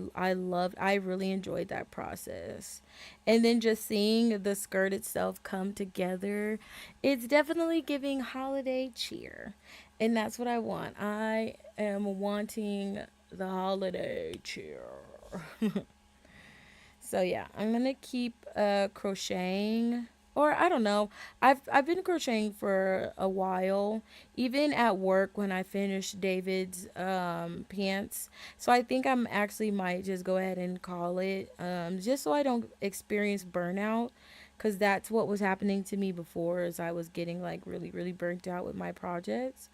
really enjoyed that process. And then just seeing the skirt itself come together, it's definitely giving holiday cheer. And that's what I want. I am wanting the holiday cheer. So yeah, I'm gonna keep crocheting, or I don't know. I've been crocheting for a while, even at work when I finished David's pants. So I think I'm actually might just go ahead and call it, just so I don't experience burnout, because that's what was happening to me before, as I was getting like really burnt out with my projects.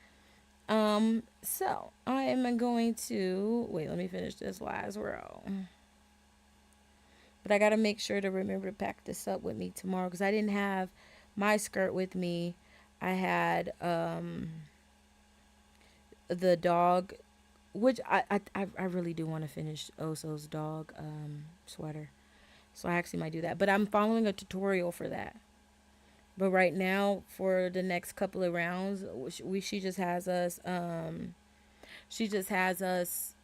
So I am going to wait. Let me finish this last row. But I got to make sure to remember to pack this up with me tomorrow because I didn't have my skirt with me. I had the dog, which I really do want to finish Oso's dog sweater. So I actually might do that. But I'm following a tutorial for that. But right now, for the next couple of rounds, she just has us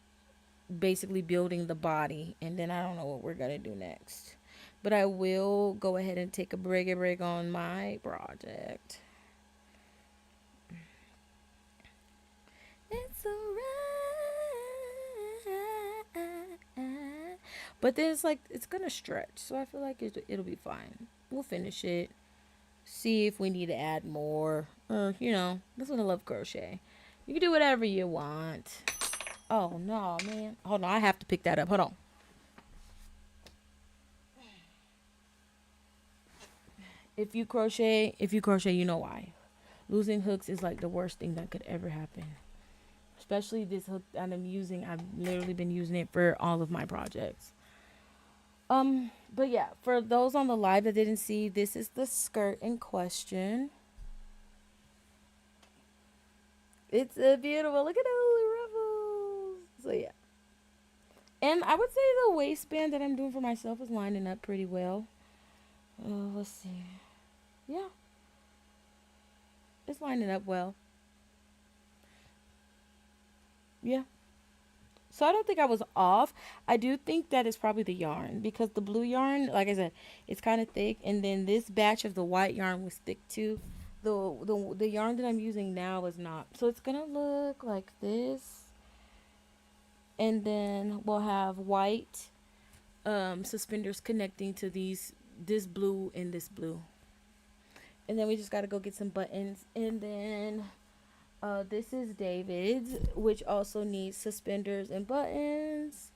basically building the body, and then I don't know what we're gonna do next. But I will go ahead and take a break on my project. It's alright. But then it's like it's gonna stretch, so I feel like it'll be fine. We'll finish it. See if we need to add more, or that's what I love crochet. You can do whatever you want. Oh no, man! Hold on, I have to pick that up. Hold on. If you crochet, you know why. Losing hooks is like the worst thing that could ever happen. Especially this hook that I'm using. I've literally been using it for all of my projects. But yeah, for those on the live that didn't see, this is the skirt in question. It's a beautiful. Look at those ruffles. So yeah. And I would say the waistband that I'm doing for myself is lining up pretty well. Let's see. Yeah, it's lining up well. Yeah. So I don't think I was off. I do think that it's probably the yarn because the blue yarn, like I said, it's kind of thick, and then this batch of the white yarn was thick too. The yarn that I'm using now is not. So it's gonna look like this, and then we'll have white suspenders connecting to this blue and this blue, and then we just gotta go get some buttons, and then this is David's, which also needs suspenders and buttons.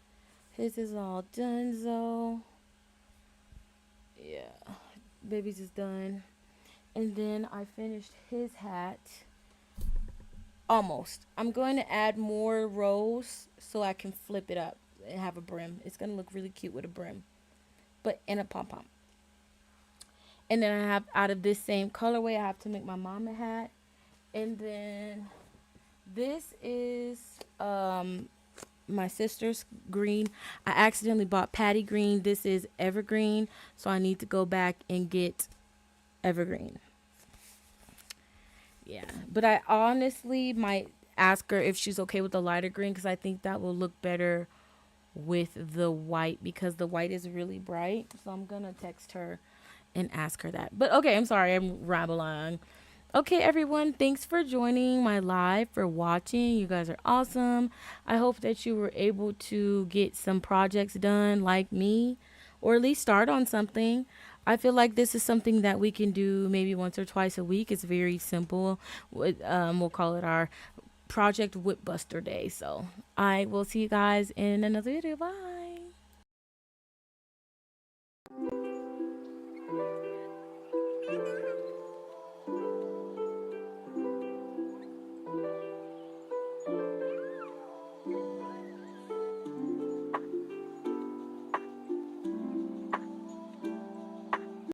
His is all done, so yeah, baby's is done. And then I finished his hat. Almost. I'm going to add more rows so I can flip it up and have a brim. It's going to look really cute with a brim, but in a pom-pom. And then I have, out of this same colorway, I have to make my mom a hat. And then this is my sister's green. I accidentally bought Patty green. This is evergreen, so I need to go back and get evergreen. Yeah, but I honestly might ask her if she's okay with the lighter green because I think that will look better with the white because the white is really bright. So I'm gonna text her and ask her that. But okay, I'm sorry, I'm rambling. Okay, everyone, thanks for joining my live, for watching. You guys are awesome. I hope that you were able to get some projects done like me, or at least start on something. I feel like this is something that we can do maybe once or twice a week. It's very simple. We'll call it our Project Whip Buster Day. So I will see you guys in another video. Bye.